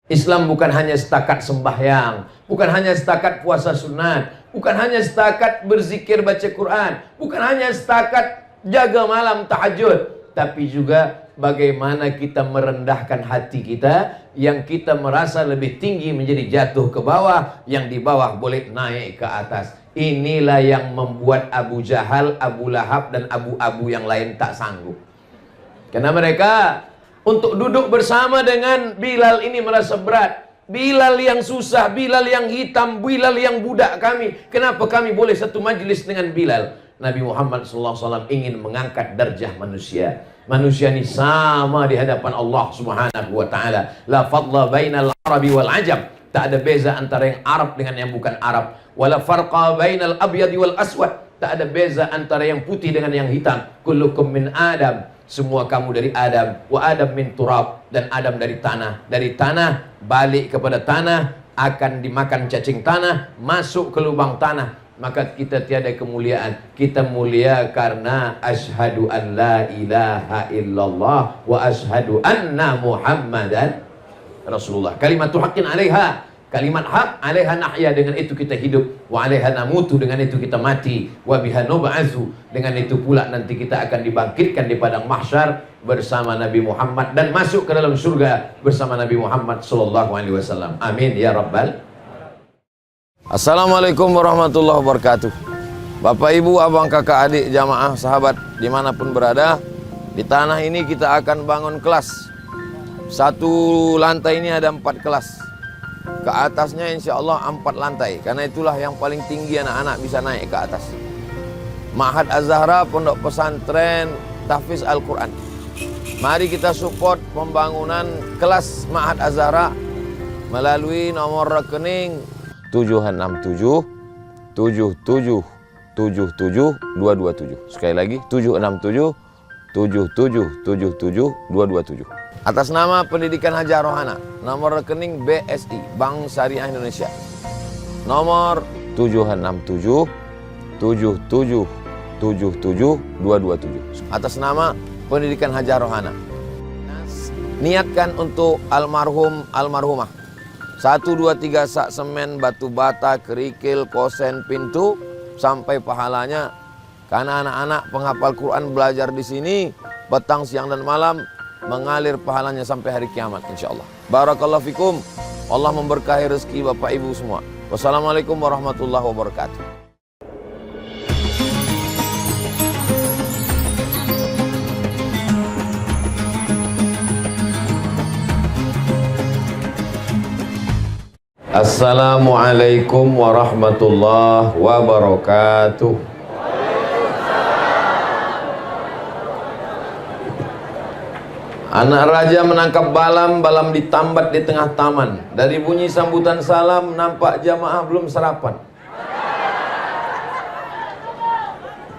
Islam bukan hanya setakat sembahyang, bukan hanya setakat puasa sunat, bukan hanya setakat berzikir baca Quran, bukan hanya setakat jaga malam tahajud, tapi juga bagaimana kita merendahkan hati kita, yang kita merasa lebih tinggi menjadi jatuh ke bawah, yang di bawah boleh naik ke atas. Inilah yang membuat Abu Jahal, Abu Lahab dan abu-abu yang lain tak sanggup. Karena mereka untuk duduk bersama dengan Bilal ini merasa berat. Bilal yang susah, Bilal yang hitam, Bilal yang budak kami. Kenapa kami boleh satu majlis dengan Bilal? Nabi Muhammad SAW ingin mengangkat darjah manusia. Manusia ini sama di hadapan Allah Subhanahu wa taala. La fadla bainal Arabi wal Ajam. Tak ada beza antara yang Arab dengan yang bukan Arab. Wala farqa bainal abyadi wal aswad. Tak ada beza antara yang putih dengan yang hitam. Kullukum min Adam. Semua kamu dari Adam. Wa Adam min turab. Dan Adam dari tanah. Dari tanah balik kepada tanah, akan dimakan cacing tanah, masuk ke lubang tanah. Maka kita tiada kemuliaan. Kita mulia karena asyhadu an la ilaha illallah wa asyhadu anna Muhammadan Rasulullah. Kalimatul haqqin 'alaiha. Kalimat hak 'alaiha nahya, dengan itu kita hidup. Wa 'alaiha namutu, dengan itu kita mati. Wa biha nub'atsu, dengan itu pula nanti kita akan dibangkitkan di padang mahsyar bersama Nabi Muhammad dan masuk ke dalam surga bersama Nabi Muhammad sallallahu alaihi wasallam. Amin ya rabbal. Assalamualaikum warahmatullahi wabarakatuh. Bapak, Ibu, abang, kakak, adik, jamaah, sahabat dimanapun berada, di tanah ini kita akan bangun kelas. Satu lantai ini ada 4 kelas. Ke atasnya insya Allah 4 lantai. Karena itulah yang paling tinggi anak-anak bisa naik ke atas. Ma'had Az-Zahra, pondok pesantren tahfiz Al-Quran. Mari kita support pembangunan kelas Ma'had Az-Zahra melalui nomor rekening 767 77 77 227. Sekali lagi 767 77 77 227. Atas nama Pendidikan Hajah Rohana, nomor rekening BSI, Bank Syariah Indonesia. Nomor 767 77 77 227. Atas nama Pendidikan Hajah Rohana. Niatkan untuk almarhum almarhumah. 1, 2, 3 sak semen, batu bata, kerikil, kosen, pintu, sampai pahalanya. Karena anak-anak penghafal Quran belajar di sini petang, siang dan malam, mengalir pahalanya sampai hari kiamat insyaallah. Barakallahu fikum. Allah memberkahi rezeki Bapak Ibu semua. Wassalamualaikum warahmatullahi wabarakatuh. Assalamualaikum warahmatullahi wabarakatuh. Anak raja menangkap balam, balam ditambat di tengah taman. Dari bunyi sambutan salam nampak jamaah belum sarapan.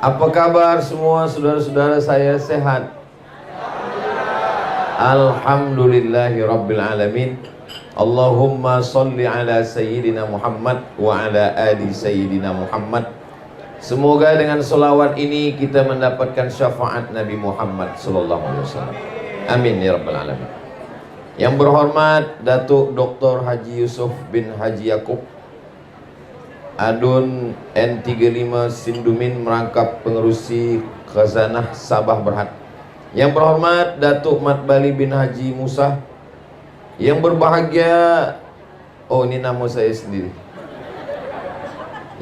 Apa kabar semua saudara-saudara saya, sehat? Alhamdulillahi rabbil alamin. Allahumma salli ala Sayyidina Muhammad wa ala ali Sayyidina Muhammad. Semoga dengan selawat ini kita mendapatkan syafaat Nabi Muhammad sallallahu alaihi wasallam. Amin ya rabbal alamin. Yang berhormat Datuk Dr. Haji Yusuf bin Haji Yakub, Adun N35 Sindumin, merangkap pengerusi Khazanah Sabah Berhad. Yang berhormat Datuk Mat Bali bin Haji Musa. Yang berbahagia, oh ini nama saya sendiri.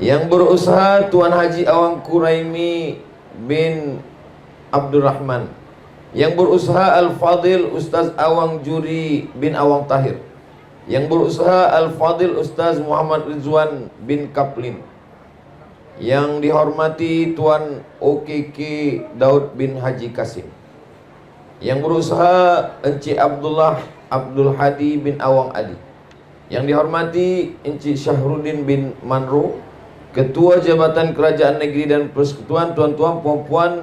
Yang berusaha Tuan Haji Awang Kuraimi bin Abdurrahman. Yang berusaha Al-Fadil Ustaz Awang Juri bin Awang Tahir. Yang berusaha Al-Fadil Ustaz Muhammad Rizwan bin Kaplin. Yang dihormati Tuan OKK Daud bin Haji Kasim. Yang berusaha Encik Abdul Hadi bin Awang Adi. Yang dihormati Encik Syahruddin bin Manro, Ketua Jabatan Kerajaan Negeri dan Persekutuan, tuan-tuan, puan-puan,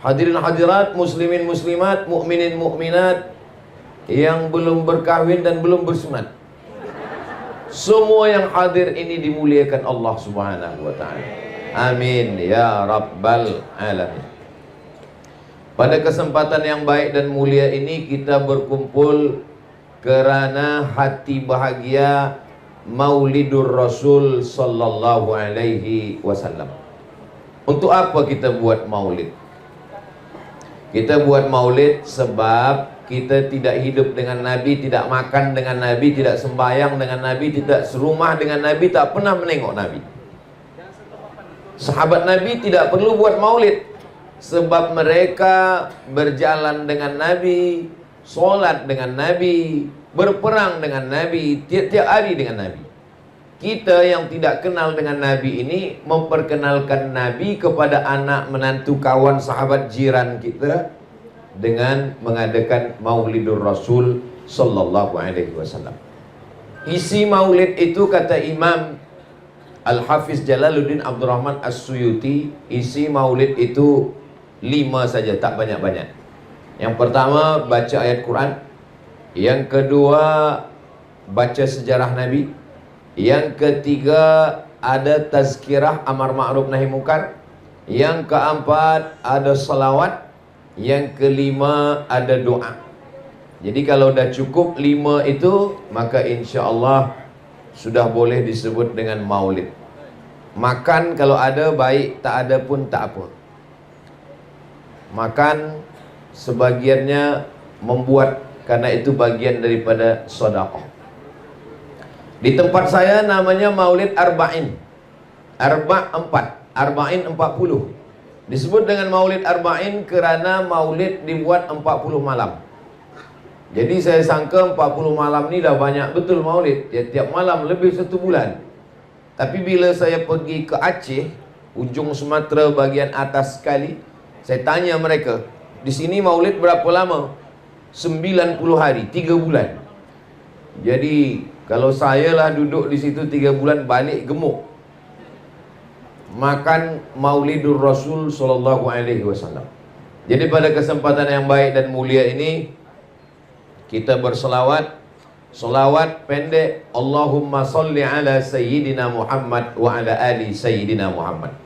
hadirin hadirat, muslimin muslimat, mukminin mukminat yang belum berkahwin dan belum bersunat. Semua yang hadir ini dimuliakan Allah Subhanahu wa taala. Amin ya rabbal alamin. Pada kesempatan yang baik dan mulia ini kita berkumpul kerana hati bahagia Maulidur Rasul sallallahu alaihi wasallam. Untuk apa kita buat maulid? Kita buat maulid sebab kita tidak hidup dengan Nabi, tidak makan dengan Nabi, tidak sembahyang dengan Nabi, tidak serumah dengan Nabi, tak pernah menengok Nabi. Sahabat Nabi tidak perlu buat maulid sebab mereka berjalan dengan Nabi, solat dengan Nabi, berperang dengan Nabi, tiap-tiap hari dengan Nabi. Kita yang tidak kenal dengan Nabi ini memperkenalkan Nabi kepada anak, menantu, kawan, sahabat, jiran kita dengan mengadakan Maulidur Rasul sallallahu alaihi wasallam. Isi maulid itu kata Imam Al-Hafiz Jalaluddin Abdurrahman As-Suyuti, isi maulid itu 5 saja, tak banyak-banyak. Yang pertama baca ayat Quran, yang kedua baca sejarah Nabi, yang ketiga ada tazkirah amar ma'ruf nahi munkar, yang keempat ada salawat, yang kelima ada doa. Jadi kalau dah cukup 5 itu, maka insya Allah sudah boleh disebut dengan maulid. Makan kalau ada baik, tak ada pun tak apa. Makan sebagiannya membuat, karena itu bagian daripada sedekah. Di tempat saya namanya Maulid Arba'in. Arba'in 40. Disebut dengan Maulid Arba'in kerana maulid dibuat 40 malam. Jadi saya sangka 40 malam ni dah banyak betul maulid. Tiap malam lebih 1 bulan. Tapi bila saya pergi ke Aceh, ujung Sumatera bagian atas sekali, saya tanya mereka, di sini maulid berapa lama? 90 hari, 3 bulan. Jadi kalau saya lah duduk di situ 3 bulan, balik gemuk. Makan Maulidur Rasul sallallahu alaihi wasallam. Jadi pada kesempatan yang baik dan mulia ini, kita berselawat. Selawat pendek, Allahumma salli ala Sayyidina Muhammad wa ala ali Sayyidina Muhammad.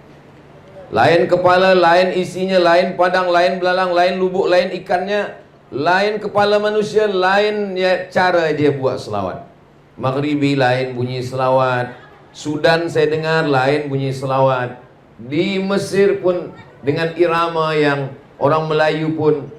Lain kepala, lain isinya, lain padang, lain belalang, lain lubuk, lain ikannya, lain kepala manusia, lain ya, cara dia buat selawat. Maghribi lain bunyi selawat, Sudan saya dengar lain bunyi selawat, di Mesir pun dengan irama yang orang Melayu pun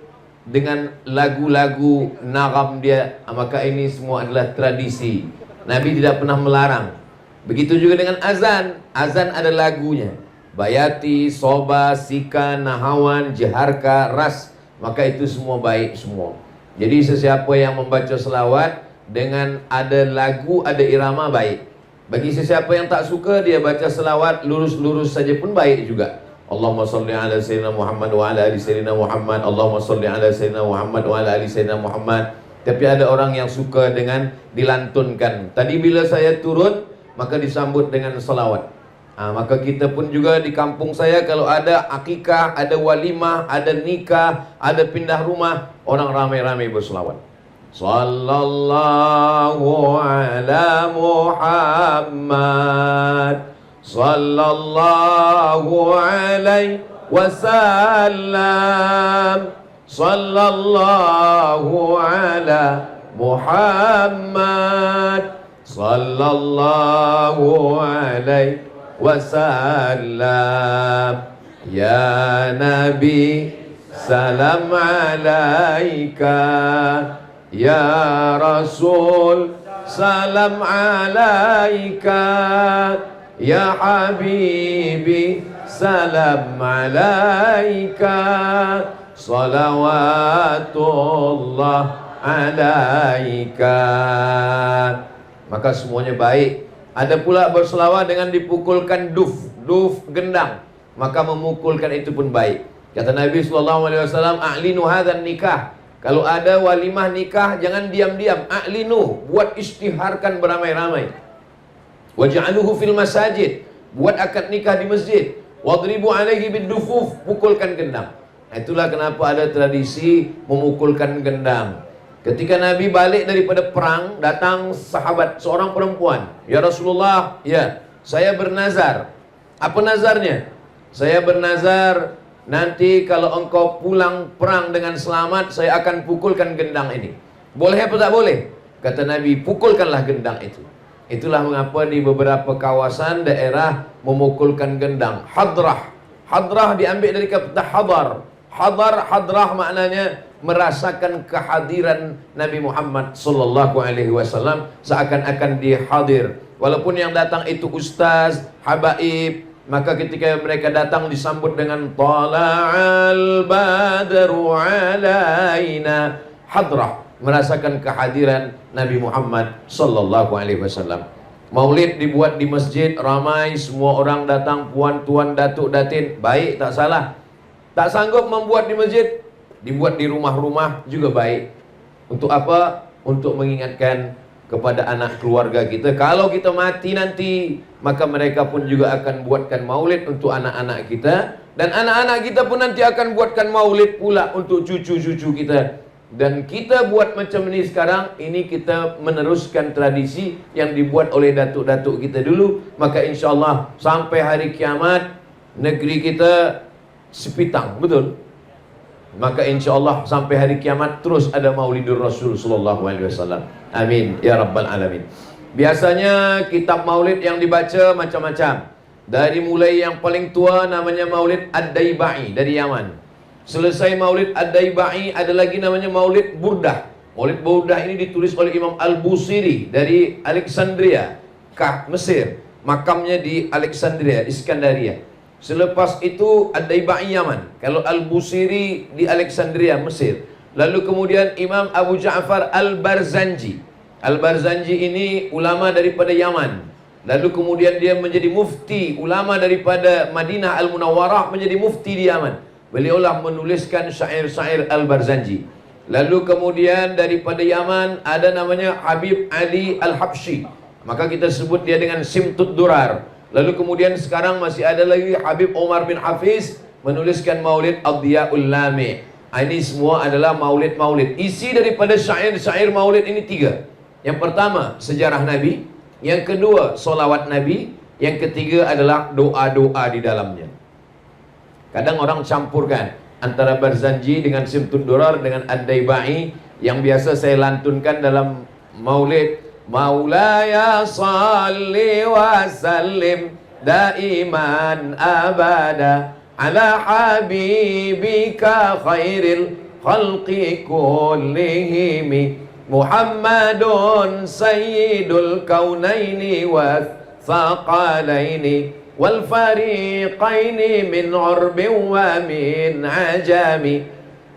dengan lagu-lagu nagam dia. Maka ini semua adalah tradisi. Nabi tidak pernah melarang. Begitu juga dengan azan. Azan ada lagunya, Bayati, Soba, Sika, Nahawan, Jaharka, Ras. Maka itu semua baik semua. Jadi sesiapa yang membaca selawat dengan ada lagu, ada irama, baik. Bagi sesiapa yang tak suka, dia baca selawat lurus-lurus saja pun baik juga. Allahumma salli ala Sayyidina Muhammad wa ala ali Sayyidina Muhammad. Allahumma salli ala Sayyidina Muhammad wa ala ali Sayyidina Muhammad. Tapi ada orang yang suka dengan dilantunkan. Tadi bila saya turun, maka disambut dengan selawat. Maka kita pun juga di kampung saya, kalau ada akikah, ada walimah, ada nikah, ada pindah rumah, orang ramai-ramai berselawat. Sallallahu ala Muhammad, sallallahu alaihi wasallam, sallallahu ala Muhammad, sallallahu alaihi wasallam. Ya Nabi, salam alaika. Ya Rasul, salam alaika. Ya Habibi, salam alaika. Salawatullah alaika. Maka semuanya baik. Ada pula berselawat dengan dipukulkan duf gendang, maka memukulkan itu pun baik. Kata Nabi SAW, a'linu hadzal nikah. Kalau ada walimah nikah, jangan diam-diam, a'linu, buat isytiharkan beramai-ramai. Waj'aluhu fil masajid, buat akad nikah di masjid. Wadribu alaihi bidufuf, pukulkan gendang. Itulah kenapa ada tradisi memukulkan gendang. Ketika Nabi balik daripada perang, datang sahabat, seorang perempuan. Ya Rasulullah, ya, saya bernazar. Apa nazarnya? Saya bernazar, nanti kalau engkau pulang perang dengan selamat, saya akan pukulkan gendang ini. Boleh apa tak boleh? Kata Nabi, pukulkanlah gendang itu. Itulah mengapa di beberapa kawasan daerah memukulkan gendang. Hadrah. Hadrah diambil dari kata hadar. Hadrah maknanya merasakan kehadiran Nabi Muhammad sallallahu alaihi wasallam, seakan-akan dia hadir. Walaupun yang datang itu ustaz, habaib, maka ketika mereka datang disambut dengan tala'al badru alaina. Hadrah, merasakan kehadiran Nabi Muhammad sallallahu alaihi wasallam. Maulid dibuat di masjid, ramai, semua orang datang, puan, tuan, datuk, datin, baik, tak salah. Tak sanggup membuat di masjid, dibuat di rumah-rumah juga baik. Untuk apa? Untuk mengingatkan kepada anak keluarga kita, kalau kita mati nanti, maka mereka pun juga akan buatkan maulid untuk anak-anak kita, dan anak-anak kita pun nanti akan buatkan maulid pula untuk cucu-cucu kita. Dan kita buat macam ini sekarang, ini kita meneruskan tradisi yang dibuat oleh datuk-datuk kita dulu. Maka insya Allah sampai hari kiamat negeri kita sepitang, betul? Maka insya Allah sampai hari kiamat terus ada Maulidur Rasul sallallahu alaihi wasallam. Amin ya rabbal alamin. Biasanya kitab maulid yang dibaca macam-macam. Dari mulai yang paling tua namanya Maulid Ad-Daibai dari Yaman. Selesai Maulid Ad-Daibai ada lagi namanya Maulid Burdah. Maulid Burdah ini ditulis oleh Imam Al-Busiri dari Alexandria, Mesir. Makamnya di Alexandria, Iskandaria. Selepas itu Ad-Daibai Yaman. Kalau Al-Busiri di Alexandria, Mesir. Lalu kemudian Imam Abu Ja'far Al-Barzanji. Al-Barzanji ini ulama daripada Yaman. Lalu kemudian dia menjadi mufti, ulama daripada Madinah Al-Munawwarah menjadi mufti di Yaman. Beliaulah menuliskan syair-syair Al-Barzanji. Lalu kemudian daripada Yaman ada namanya Habib Ali Al-Habsyi. Maka kita sebut dia dengan Simtud Durar. Lalu kemudian sekarang masih ada lagi Habib Omar bin Hafiz menuliskan Maulid Ad-Diyaul Lami'. Ini semua adalah maulid-maulid. Isi daripada syair-syair maulid ini 3. Yang pertama, sejarah Nabi. Yang kedua, solawat Nabi. Yang ketiga adalah doa-doa di dalamnya. Kadang orang campurkan antara Barzanji dengan Simtud Durar dengan Ad-Daibai. Yang biasa saya lantunkan dalam maulid, Maulaya salli wa sallim daiman abada ala habibika khairil khalqi kullihim Muhammadun sayyidul kaunaini wa thaqalaini wal fariqaini min urbin wa min ajami.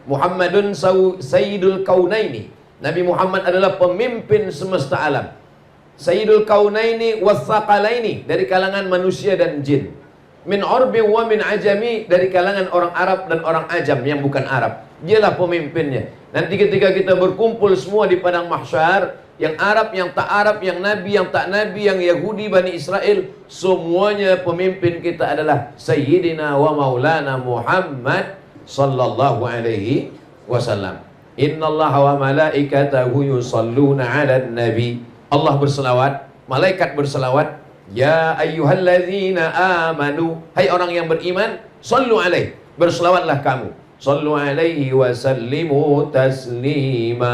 Muhammadun sayyidul kaunaini, Nabi Muhammad adalah pemimpin semesta alam. Sayyidul kaunaini wathaqalaini, dari kalangan manusia dan jin. Min urbi wa min ajami, dari kalangan orang Arab dan orang ajam yang bukan Arab. Dialah pemimpinnya. Nanti ketika kita berkumpul semua di padang mahsyar, yang Arab, yang tak Arab, yang Nabi, yang tak Nabi, yang Yahudi, Bani Israel, semuanya pemimpin kita adalah Sayyidina wa Maulana Muhammad sallallahu alaihi wasallam. Innallaha wa malaikatahu yusalluna 'alan nabi. Allah berselawat, malaikat berselawat. Ya ayyuhalladzina amanu, hai orang yang beriman, sallu alaihi, berselawatlah kamu. Sallu alaihi wa sallimu taslima.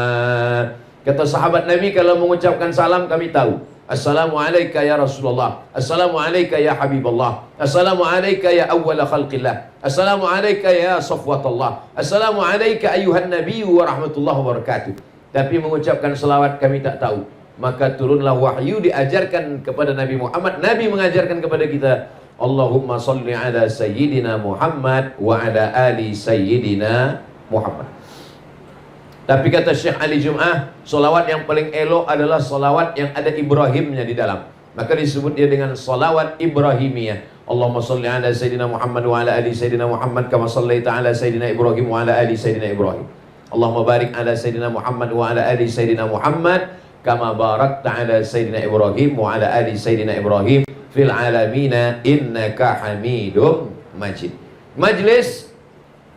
Kata sahabat Nabi, kalau mengucapkan salam kami tahu. Assalamu alayka ya Rasulullah, Assalamu alayka ya Habibullah, Assalamu alayka ya awwala khalqillah, Assalamu alayka ya Safwatullah, Assalamu alayka ayuhan Nabi wa rahmatullahi wa barakatuh. Tapi mengucapkan selawat kami tak tahu. Maka turunlah wahyu diajarkan kepada Nabi Muhammad. Nabi mengajarkan kepada kita, Allahumma salli ala Sayyidina Muhammad wa ala ali Sayyidina Muhammad. Tapi kata Syekh Ali Jum'ah, solawat yang paling elok adalah solawat yang ada Ibrahimnya di dalam. Maka disebut dia dengan solawat Ibrahimiyah. Allahumma salli ala Sayyidina Muhammad wa ala ali Sayyidina Muhammad kama sallaita ala Sayyidina Ibrahim wa ala ali Sayyidina Ibrahim. Allahumma barik ala Sayyidina Muhammad wa ala ali Sayyidina Muhammad kama barakta ala Sayyidina Ibrahim wa ala ali Sayyidina Ibrahim fil alamina innaka hamidum majid. Majlis,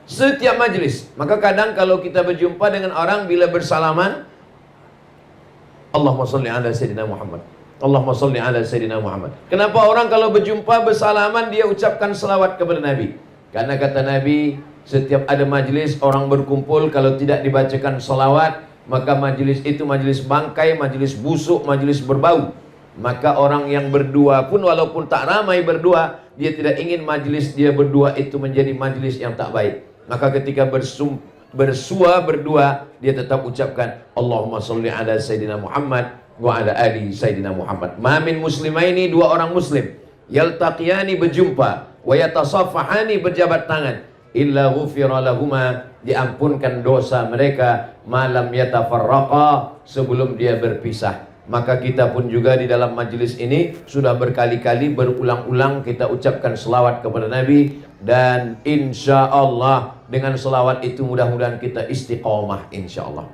setiap majlis. Maka kadang kalau kita berjumpa dengan orang, bila bersalaman, Allahumma salli ala Sayyidina Muhammad, Allahumma salli ala Sayyidina Muhammad. Kenapa orang kalau berjumpa bersalaman dia ucapkan selawat kepada Nabi? Karena kata Nabi, setiap ada majlis orang berkumpul, kalau tidak dibacakan selawat, maka majelis itu majelis bangkai, majelis busuk, majelis berbau. Maka orang yang berdua pun walaupun tak ramai berdua, dia tidak ingin majelis dia berdua itu menjadi majelis yang tak baik. Maka ketika bersua berdua, dia tetap ucapkan Allahumma sholli ala Sayyidina Muhammad wa ala ali Sayyidina Muhammad. Ma min muslimaini, dua orang muslim, yaltaqiyani berjumpa, wa yatasaffahani berjabat tangan, illa ghufira lahuma, diampunkan dosa mereka, malam yatafarraqa, sebelum dia berpisah. Maka kita pun juga di dalam majlis ini sudah berkali-kali berulang-ulang kita ucapkan selawat kepada Nabi, dan insya Allah dengan selawat itu mudah-mudahan kita istiqomah insya Allah.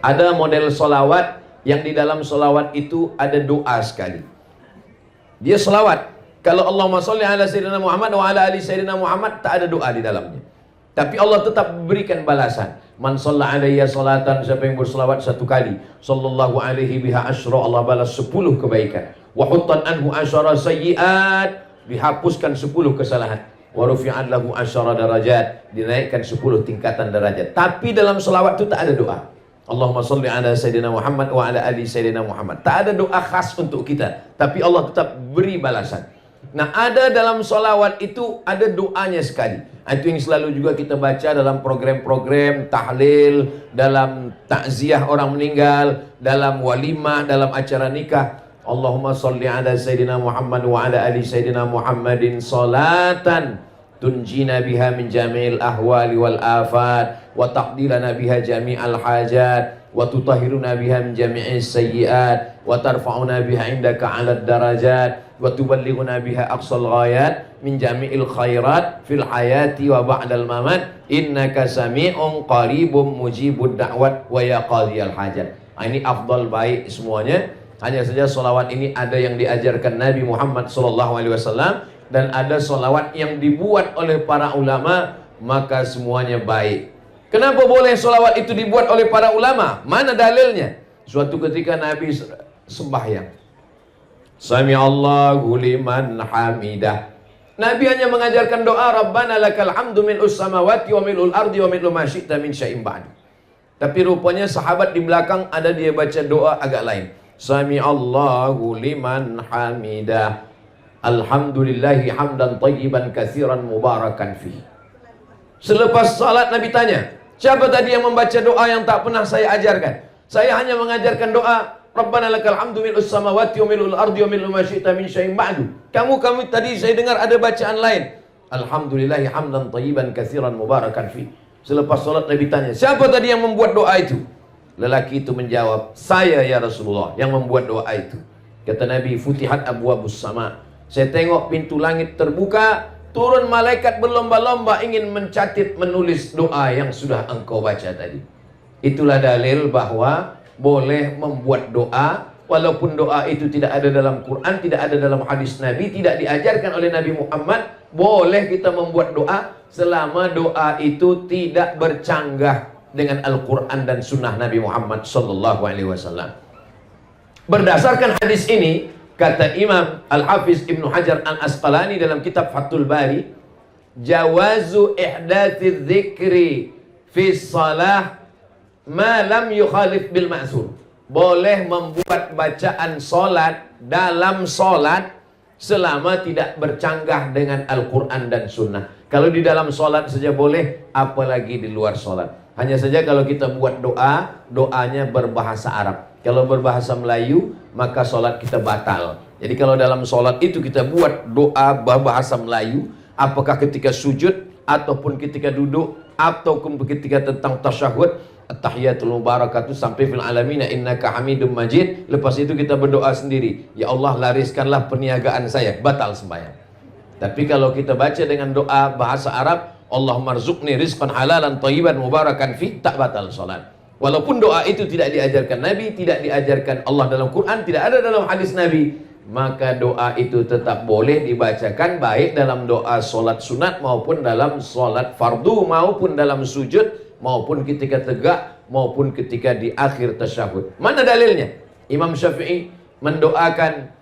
Ada model selawat yang di dalam selawat itu ada doa sekali. Dia selawat, kalau Allahumma sholli ala Sayyidina Muhammad wa ala ali Sayyidina Muhammad, tak ada doa di dalamnya. Tapi Allah tetap berikan balasan. Man shalla alayya salatan, siapa yang berselawat satu kali, sallallahu alaihi biha asyra, Allah balas 10 kebaikan. Wa huttan anhu asyara sayyiat, dihapuskan 10 kesalahan. Wa rufi'an lahu asyara darajat, dinaikkan 10 tingkatan derajat. Tapi dalam selawat itu tak ada doa. Allahumma sholli ala Sayyidina Muhammad wa ala ali Sayyidina Muhammad. Tak ada doa khas untuk kita, tapi Allah tetap beri balasan. Nah, ada dalam sholawat itu ada doanya sekali. Itu yang selalu juga kita baca dalam program-program tahlil, dalam takziah orang meninggal, dalam walimah, dalam acara nikah. Allahumma sholli ala Sayyidina Muhammad wa ala ali Sayyidina Muhammadin salatan tunjina biha min jami'il ahwali wal afat, wa taqdilana biha jami'al hajat, wa tutahhiruna biha min jami'is sayyiat, wa tarfa'una biha indaka 'alad darajat, wa tuballighuna biha aqsal ghayat min jami'il khairat fil hayati wa ba'dal mamat, innaka sami'un qaribum mujibud da'wat wa ya qadhiyal hajat. Ini afdal baik semuanya. Hanya saja solawat ini ada yang diajarkan Nabi Muhammad SAW, dan ada solawat yang dibuat oleh para ulama, maka semuanya baik. Kenapa boleh solawat itu dibuat oleh para ulama? Mana dalilnya? Suatu ketika Nabi sembahyang, Sami Allahu liman hamidah. Nabi hanya mengajarkan doa Rabbana lakal hamdu mil'us samawati wa mil'ul ardi wa mil'u ma syi'ta min syai'in ba'du. Tapi rupanya sahabat di belakang ada dia baca doa agak lain. Sami Allahu liman hamidah. Alhamdulillahi hamdan tayyiban katsiran mubarakan fihi. Selepas salat Nabi tanya, siapa tadi yang membaca doa yang tak pernah saya ajarkan? Saya hanya mengajarkan doa Rabbana lakal hamdu mil'us samawati wa mil'ul ardi wa mil'u ma syi'ta min syai'in ba'du. Kamu tadi saya dengar ada bacaan lain. Alhamdulillahi hamdan tayyiban katsiran mubarakan fihi. Selepas salat Nabi tanya, siapa tadi yang membuat doa itu? Lelaki itu menjawab, saya ya Rasulullah yang membuat doa itu. Kata Nabi, futihat abwabus sama. Saya tengok pintu langit terbuka, turun malaikat berlomba-lomba ingin mencatat, menulis doa yang sudah engkau baca tadi. Itulah dalil bahwa boleh membuat doa, walaupun doa itu tidak ada dalam Quran, tidak ada dalam hadis Nabi, tidak diajarkan oleh Nabi Muhammad. Boleh kita membuat doa selama doa itu tidak bercanggah dengan Al-Quran dan Sunnah Nabi Muhammad SAW. Berdasarkan hadis ini, kata Imam Al-Hafiz Ibnu Hajar Al-Asqalani dalam kitab Fathul Bari, jawazu ihdatsiz dzikri fi shalah ma lam yukhalif bil ma'thur. Boleh membuat bacaan solat dalam solat selama tidak bercanggah dengan Al-Quran dan Sunnah. Kalau di dalam solat saja boleh, apalagi di luar solat. Hanya saja kalau kita buat doa, doanya berbahasa Arab. Kalau berbahasa Melayu, maka solat kita batal. Jadi kalau dalam solat itu kita buat doa berbahasa Melayu, apakah ketika sujud, ataupun ketika duduk, ataupun ketika tentang tasyahud, at-tahiyatul mubarakatuh sampai fil alamina innaka hamidum majid. Lepas itu kita berdoa sendiri, ya Allah lariskanlah perniagaan saya, batal sembahyang. Tapi kalau kita baca dengan doa bahasa Arab, Allahumma rzuqni rizqan halalan thayyiban mubarakan fi, tak batal salat. Walaupun doa itu tidak diajarkan Nabi, tidak diajarkan Allah dalam Quran, tidak ada dalam hadis Nabi, maka doa itu tetap boleh dibacakan, baik dalam doa solat sunat maupun dalam solat fardu, maupun dalam sujud, maupun ketika tegak, maupun ketika di akhir tasyahud. Mana dalilnya? Imam Syafi'i mendoakan.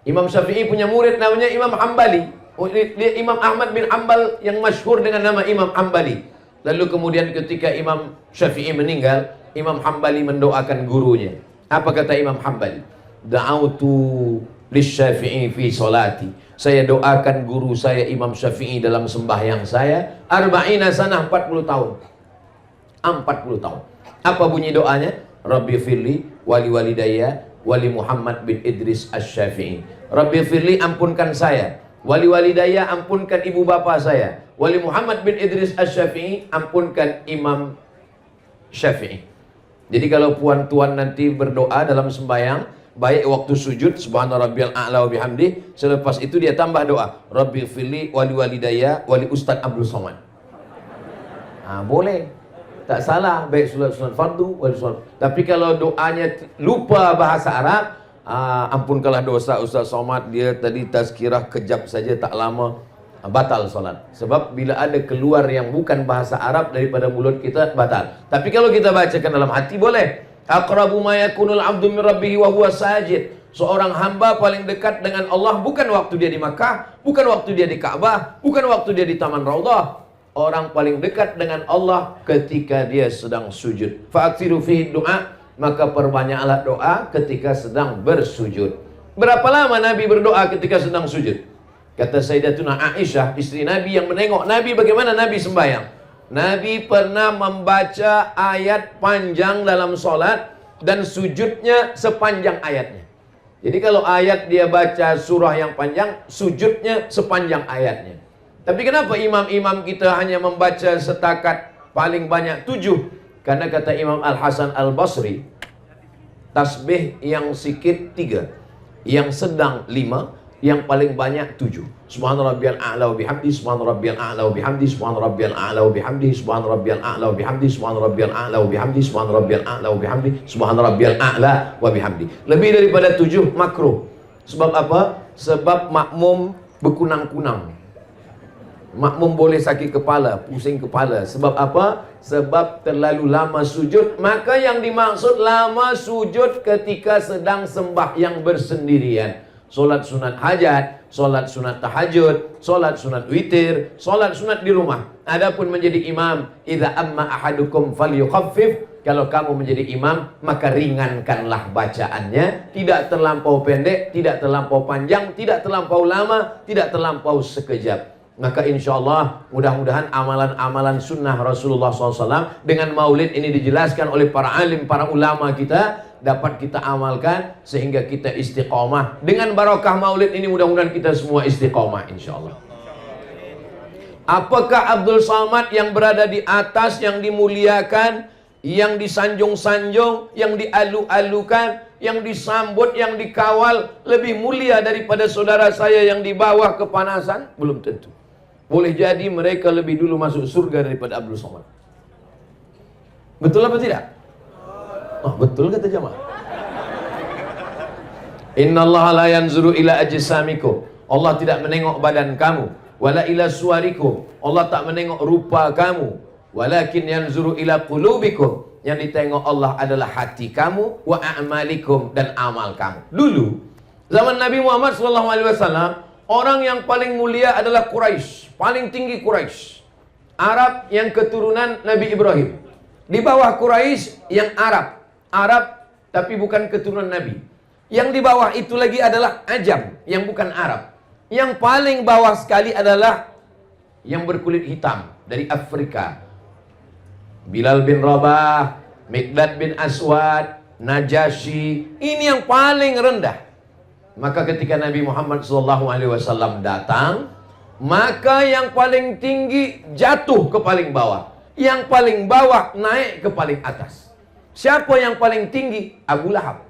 Imam Syafi'i punya murid namanya Imam Hambali. Dia Imam Ahmad bin Hanbal yang masyhur dengan nama Imam Hambali. Lalu kemudian ketika Imam Syafi'i meninggal, Imam Hambali mendoakan gurunya. Apa kata Imam Hambali? Da'autu lisyafi'i fi solati. Saya doakan guru saya Imam Syafi'i dalam sembahyang saya. Arba'ina sanah, 40 tahun. 40 tahun. Apa bunyi doanya? Rabbi firli wali walidayya wali Muhammad bin Idris Asy-Syafi'i. Rabbi firli, ampunkan saya. Wali walidayya, ampunkan ibu bapa saya. Wali Muhammad bin Idris Asy-Syafi'i, ampunkan Imam Syafi'i. Jadi kalau puan-tuan nanti berdoa dalam sembahyang, baik waktu sujud subhana rabbiyal a'la wa bihamdi, selepas itu dia tambah doa Rabbi firli wali walidayya wali Ustaz Abdul Somad. Boleh, tak salah, baik sunat fardu wali sunat. Tapi kalau doanya lupa bahasa Arab, ampunkanlah dosa Ustaz Somad, dia tadi tazkirah kejap saja tak lama, batal solat. Sebab bila ada keluar yang bukan bahasa Arab daripada mulut kita, batal. Tapi kalau kita bacakan dalam hati, boleh. Aqrabu ma yakunul 'abdu min rabbih wa huwa sajid. Seorang hamba paling dekat dengan Allah bukan waktu dia di Makkah, bukan waktu dia di Ka'bah, bukan waktu dia di Taman Raudhah. Orang paling dekat dengan Allah ketika dia sedang sujud. Fa'aksiru fihi du'a, maka perbanyaklah doa ketika sedang bersujud. Berapa lama Nabi berdoa ketika sedang sujud? Kata Sayyidatuna Aisyah, istri Nabi yang menengok Nabi bagaimana Nabi sembahyang. Nabi pernah membaca ayat panjang dalam solat dan sujudnya sepanjang ayatnya. Jadi kalau ayat dia baca surah yang panjang, sujudnya sepanjang ayatnya. Tapi kenapa imam-imam kita hanya membaca setakat paling banyak 7? Karena kata Imam Al-Hasan Al-Basri, tasbih yang sikit 3, yang sedang 5, yang paling banyak 7. Subhana rabbiyal a'la wa bihamdi, subhana rabbiyal a'la wa bihamdi, subhana rabbiyal a'la wa bihamdi, subhana rabbiyal a'la wa bihamdi, subhana rabbiyal a'la wa bihamdi, subhana rabbiyal a'la wa bihamdi, subhana rabbiyal a'la wa bihamdi. Lebih daripada 7 makruh. Sebab apa? Sebab makmum berkunang-kunang. Makmum boleh sakit kepala, pusing kepala. Sebab apa? Sebab terlalu lama sujud. Maka yang dimaksud lama sujud ketika sedang sembahyang bersendirian. Solat sunat hajat, solat sunat tahajud, solat sunat witir, solat sunat di rumah. Adapun menjadi imam, idza amma ahadukum falyukhaffif, kalau kamu menjadi imam maka ringankanlah bacaannya, tidak terlampau pendek, tidak terlampau panjang, tidak terlampau lama, tidak terlampau sekejap. Maka insya Allah mudah-mudahan amalan-amalan sunnah Rasulullah SAW dengan maulid ini dijelaskan oleh para alim, para ulama kita, dapat kita amalkan sehingga kita istiqomah. Dengan barakah maulid ini mudah-mudahan kita semua istiqomah insya Allah. Apakah Abdul Somad yang berada di atas, yang dimuliakan, yang disanjung-sanjung, yang dialu-alukan, yang disambut, yang dikawal lebih mulia daripada saudara saya yang di bawah kepanasan? Belum tentu. Boleh jadi mereka lebih dulu masuk surga daripada Abdul Somad. Betul apa tidak? Betul kata jamaah. Innallaha la yanzuru ila ajsamikum. Allah tidak menengok badan kamu. Wala ila suwarikum. Allah tak menengok rupa kamu. Walakin yanzuru ila qulubikum. Yang ditengok Allah adalah hati kamu, wa a'malikum, dan amal kamu. Dulu zaman Nabi Muhammad SAW, orang yang paling mulia adalah Quraisy, paling tinggi Quraisy. Arab yang keturunan Nabi Ibrahim. Di bawah Quraisy yang Arab. Arab tapi bukan keturunan Nabi. Yang di bawah itu lagi adalah Ajam yang bukan Arab. Yang paling bawah sekali adalah yang berkulit hitam dari Afrika. Bilal bin Rabah, Miqdad bin Aswad, Najasyi. Ini yang paling rendah. Maka ketika Nabi Muhammad SAW datang, maka yang paling tinggi jatuh ke paling bawah, yang paling bawah naik ke paling atas. Siapa yang paling tinggi? Abu Lahab.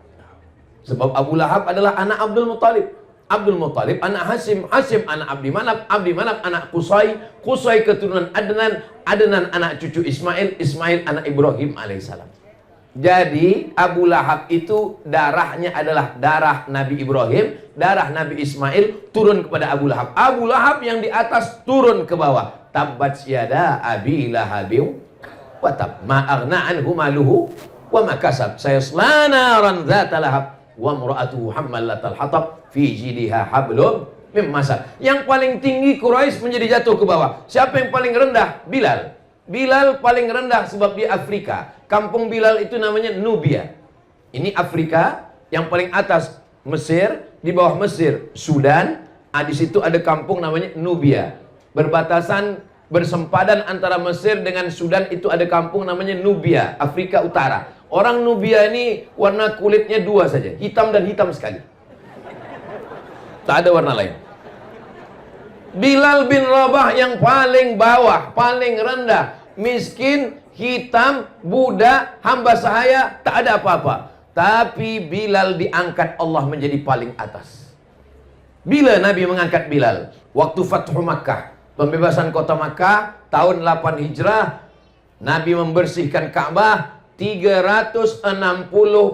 Sebab Abu Lahab adalah anak Abdul Muttalib. Abdul Muttalib anak Hasim, Hasim anak Abdi Manaf, Abdi Manaf anak Qusay, Qusay keturunan Adnan, Adnan anak cucu Ismail, Ismail anak Ibrahim alaihissalam. Jadi Abu Lahab itu darahnya adalah darah Nabi Ibrahim, darah Nabi Ismail turun kepada Abu Lahab. Abu Lahab yang di atas turun ke bawah. Tabbat yada Abi Lahabin wa tab, ma aghna anhu maluhu wa ma kasab, sayasla naran dzata lahab wa imra'atuhu hammalatal hatab fi jidha hablum min masad. Yang paling tinggi Quraisy menjadi jatuh ke bawah. Siapa yang paling rendah? Bilal. Bilal paling rendah sebab di Afrika. Kampung Bilal itu namanya Nubia. Ini Afrika, yang paling atas Mesir, di bawah Mesir Sudan. Di situ ada kampung namanya Nubia. Berbatasan, bersempadan antara Mesir dengan Sudan itu ada kampung namanya Nubia, Afrika Utara. Orang Nubia ini warna kulitnya dua saja, hitam dan hitam sekali. Tak ada warna lain. Bilal bin Rabah yang paling bawah, paling rendah, miskin, hitam, budak, hamba sahaya, tak ada apa-apa. Tapi Bilal diangkat Allah menjadi paling atas. Bila Nabi mengangkat Bilal? Waktu Fathu Makkah, pembebasan kota Makkah, tahun 8 Hijrah, Nabi membersihkan Ka'bah. 360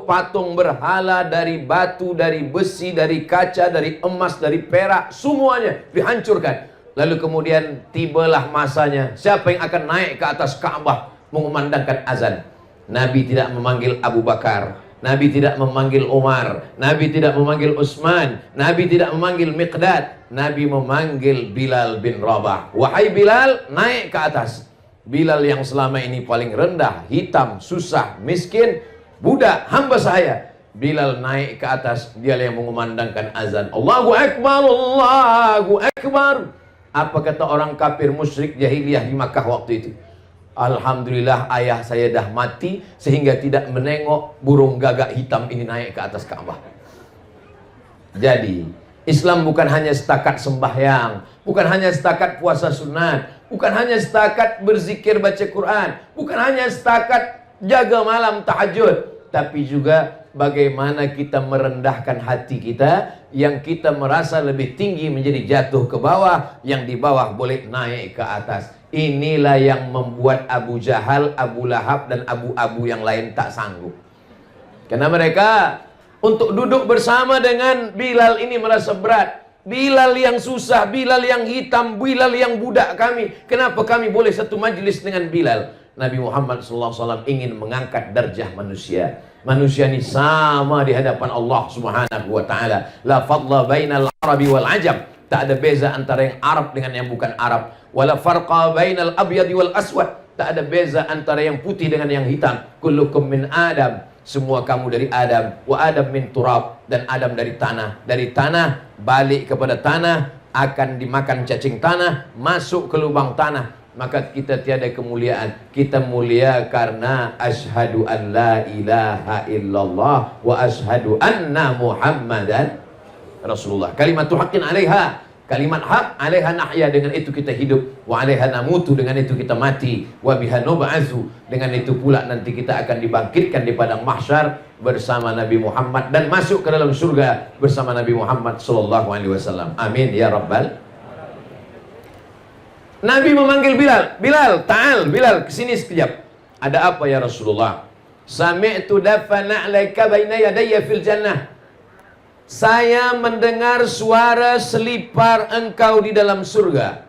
patung berhala dari batu, dari besi, dari kaca, dari emas, dari perak, semuanya dihancurkan. Lalu kemudian tibalah masanya, siapa yang akan naik ke atas Ka'bah mengumandangkan azan? Nabi tidak memanggil Abu Bakar, Nabi tidak memanggil Umar, Nabi tidak memanggil Utsman, Nabi tidak memanggil Miqdad, Nabi memanggil Bilal bin Rabah. Wahai Bilal, naik ke atas. Bilal yang selama ini paling rendah, hitam, susah, miskin, budak, hamba sahaya. Bilal naik ke atas, dia yang mengumandangkan azan. Allahu Akbar, Allahu Akbar. Apa kata orang kafir musyrik jahiliyah di Makkah waktu itu? Alhamdulillah ayah saya dah mati sehingga tidak menengok burung gagak hitam ini naik ke atas Ka'bah. Jadi Islam bukan hanya setakat sembahyang, bukan hanya setakat puasa sunat, bukan hanya setakat berzikir baca Quran, bukan hanya setakat jaga malam tahajud, tapi juga bagaimana kita merendahkan hati kita, yang kita merasa lebih tinggi menjadi jatuh ke bawah, yang di bawah boleh naik ke atas. Inilah yang membuat Abu Jahal, Abu Lahab, dan abu-abu yang lain tak sanggup. Karena mereka untuk duduk bersama dengan Bilal ini merasa berat. Bilal yang susah, Bilal yang hitam, Bilal yang budak kami. Kenapa kami boleh satu majlis dengan Bilal? Nabi Muhammad SAW ingin mengangkat darjah manusia. Manusia ini sama di hadapan Allah Subhanahu wa taala. La fadla bainal Arabi wal Ajam. Tak ada beza antara yang Arab dengan yang bukan Arab. Wala farqa bainal abyadi wal aswad. Tak ada beza antara yang putih dengan yang hitam. Kullukum min Adam. Semua kamu dari Adam. Wa Adam min turab. Dan Adam dari tanah. Dari tanah balik kepada tanah, akan dimakan cacing tanah, masuk ke lubang tanah. Maka kita tiada kemuliaan. Kita mulia karena asyhadu an la ilaha illallah wa asyhadu anna Muhammadan Rasulullah. Kalimatu haqqin 'alaiha. Kalimat hak 'alaiha nahya, dengan itu kita hidup. Wa 'alaiha namutu, dengan itu kita mati. Wa biha nub'atsu, dengan itu pula nanti kita akan dibangkitkan di padang mahsyar bersama Nabi Muhammad dan masuk ke dalam surga bersama Nabi Muhammad sallallahu alaihi wasallam. Amin ya rabbal. Nabi memanggil Bilal, Bilal, ta'al, Bilal, kesini sekejap. Ada apa ya Rasulullah? Sami'tu dafana 'alaika baina yadayya fil jannah. Saya mendengar suara selipar engkau di dalam surga.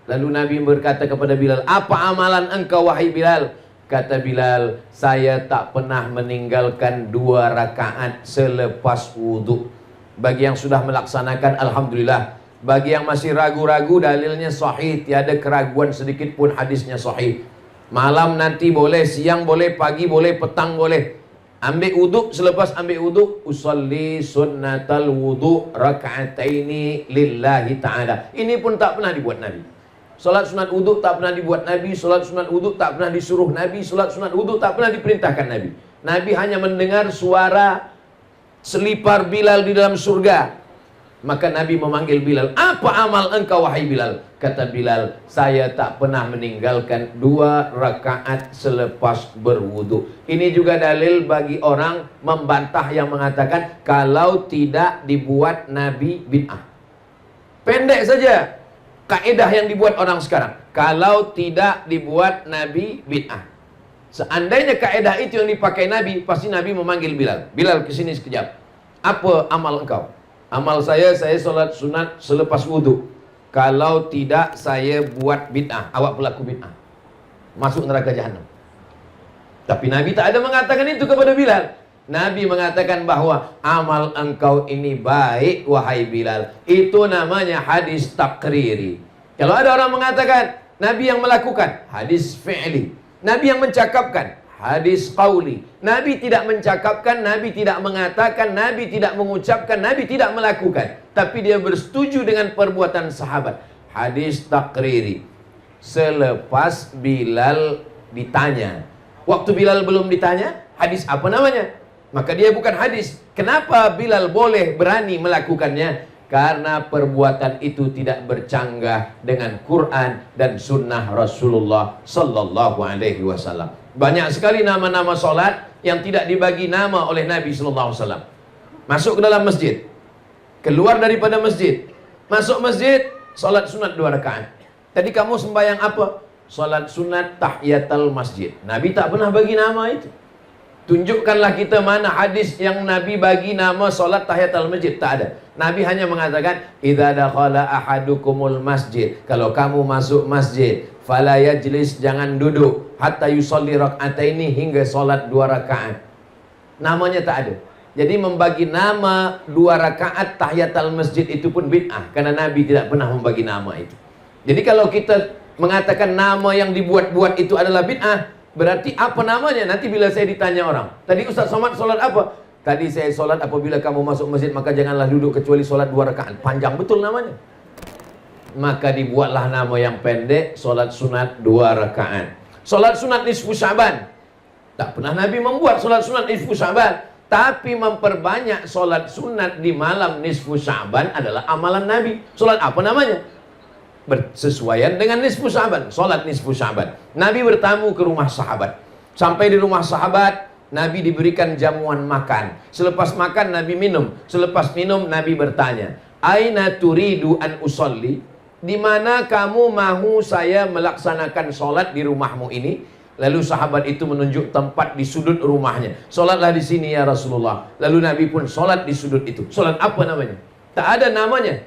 Lalu Nabi berkata kepada Bilal, apa amalan engkau wahai Bilal? Kata Bilal, saya tak pernah meninggalkan 2 rakaat selepas wudhu. Bagi yang sudah melaksanakan, alhamdulillah. Bagi yang masih ragu-ragu, dalilnya sahih, tiada keraguan sedikit pun, hadisnya sahih. Malam nanti boleh, siang boleh, pagi boleh, petang boleh. Ambil wuduk, selepas ambil wuduk, usalli sunnatal wuduk raka'ataini lillahi ta'ala. Ini pun tak pernah dibuat Nabi. Salat sunat wuduk tak pernah dibuat Nabi. Salat sunat wuduk tak pernah disuruh Nabi. Salat sunat wuduk tak pernah diperintahkan Nabi. Nabi hanya mendengar suara selipar Bilal di dalam surga. Maka Nabi memanggil Bilal, apa amal engkau wahai Bilal? Kata Bilal, saya tak pernah meninggalkan 2 rakaat selepas berwudu. Ini juga dalil bagi orang membantah yang mengatakan kalau tidak dibuat Nabi bid'ah. Pendek saja kaidah yang dibuat orang sekarang, kalau tidak dibuat Nabi bid'ah. Seandainya kaidah itu yang dipakai Nabi, pasti Nabi memanggil Bilal, Bilal kesini sekejap. Apa amal engkau? Amal saya solat sunat selepas wudhu. Kalau tidak, saya buat bid'ah. Awak pelaku bid'ah, masuk neraka jahanam. Tapi Nabi tak ada mengatakan itu kepada Bilal. Nabi mengatakan bahwa amal engkau ini baik wahai Bilal. Itu namanya hadis takriri. Kalau ada orang mengatakan Nabi yang melakukan, hadis fi'li. Nabi yang mencakapkan, hadis qauli. Nabi tidak mencakapkan, Nabi tidak mengatakan, Nabi tidak mengucapkan, Nabi tidak melakukan, tapi dia bersetuju dengan perbuatan sahabat, hadis takriri. Selepas Bilal ditanya, waktu Bilal belum ditanya, hadis apa namanya? Maka dia bukan hadis. Kenapa Bilal boleh berani melakukannya? Karena perbuatan itu tidak bercanggah dengan Quran dan sunnah Rasulullah Sallallahu Alaihi Wasallam. Banyak sekali nama-nama solat yang tidak dibagi nama oleh Nabi Sallallahu Alaihi Wasallam. Masuk ke dalam masjid, keluar daripada masjid, masuk masjid, solat sunat 2 rakaat. Tadi kamu sembahyang apa? Solat sunat tahiyatul masjid. Nabi tak pernah bagi nama itu. Tunjukkanlah kita mana hadis yang Nabi bagi nama solat tahiyatul masjid. Tak ada. Nabi hanya mengatakan, idza dakhala ahadukumul masjid, kalau kamu masuk masjid, fala yajlis, jangan duduk, hatta yusalli rak'ataini, hingga solat 2 rakaat. Namanya tak ada. Jadi membagi nama 2 rakaat tahiyatul masjid itu pun bid'ah, karena Nabi tidak pernah membagi nama itu. Jadi kalau kita mengatakan nama yang dibuat-buat itu adalah bid'ah, berarti apa namanya? Nanti bila saya ditanya orang, tadi Ustaz Somad solat apa? Tadi saya solat apabila kamu masuk masjid maka janganlah duduk kecuali solat 2 rakaat. Panjang betul namanya. Maka dibuatlah nama yang pendek, solat sunat 2 rakaat. Solat sunat nisfu Sya'ban. Tak pernah Nabi membuat solat sunat nisfu Sya'ban, tapi memperbanyak solat sunat di malam nisfu Sya'ban adalah amalan Nabi. Solat apa namanya? Bersesuaian dengan nisfu Sya'ban, solat nisfu Sya'ban. Nabi bertamu ke rumah sahabat. Sampai di rumah sahabat, Nabi diberikan jamuan makan. Selepas makan, Nabi minum. Selepas minum, Nabi bertanya, aina turidu an usolli? Di mana kamu mahu saya melaksanakan solat di rumahmu ini? Lalu sahabat itu menunjuk tempat di sudut rumahnya. Solatlah di sini ya Rasulullah. Lalu Nabi pun solat di sudut itu. Solat apa namanya? Tak ada namanya.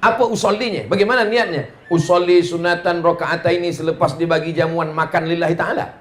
Apa usollinya? Bagaimana niatnya? Usolli sunatan rakaataini, selepas dibagi jamuan makan lillahi ta'ala.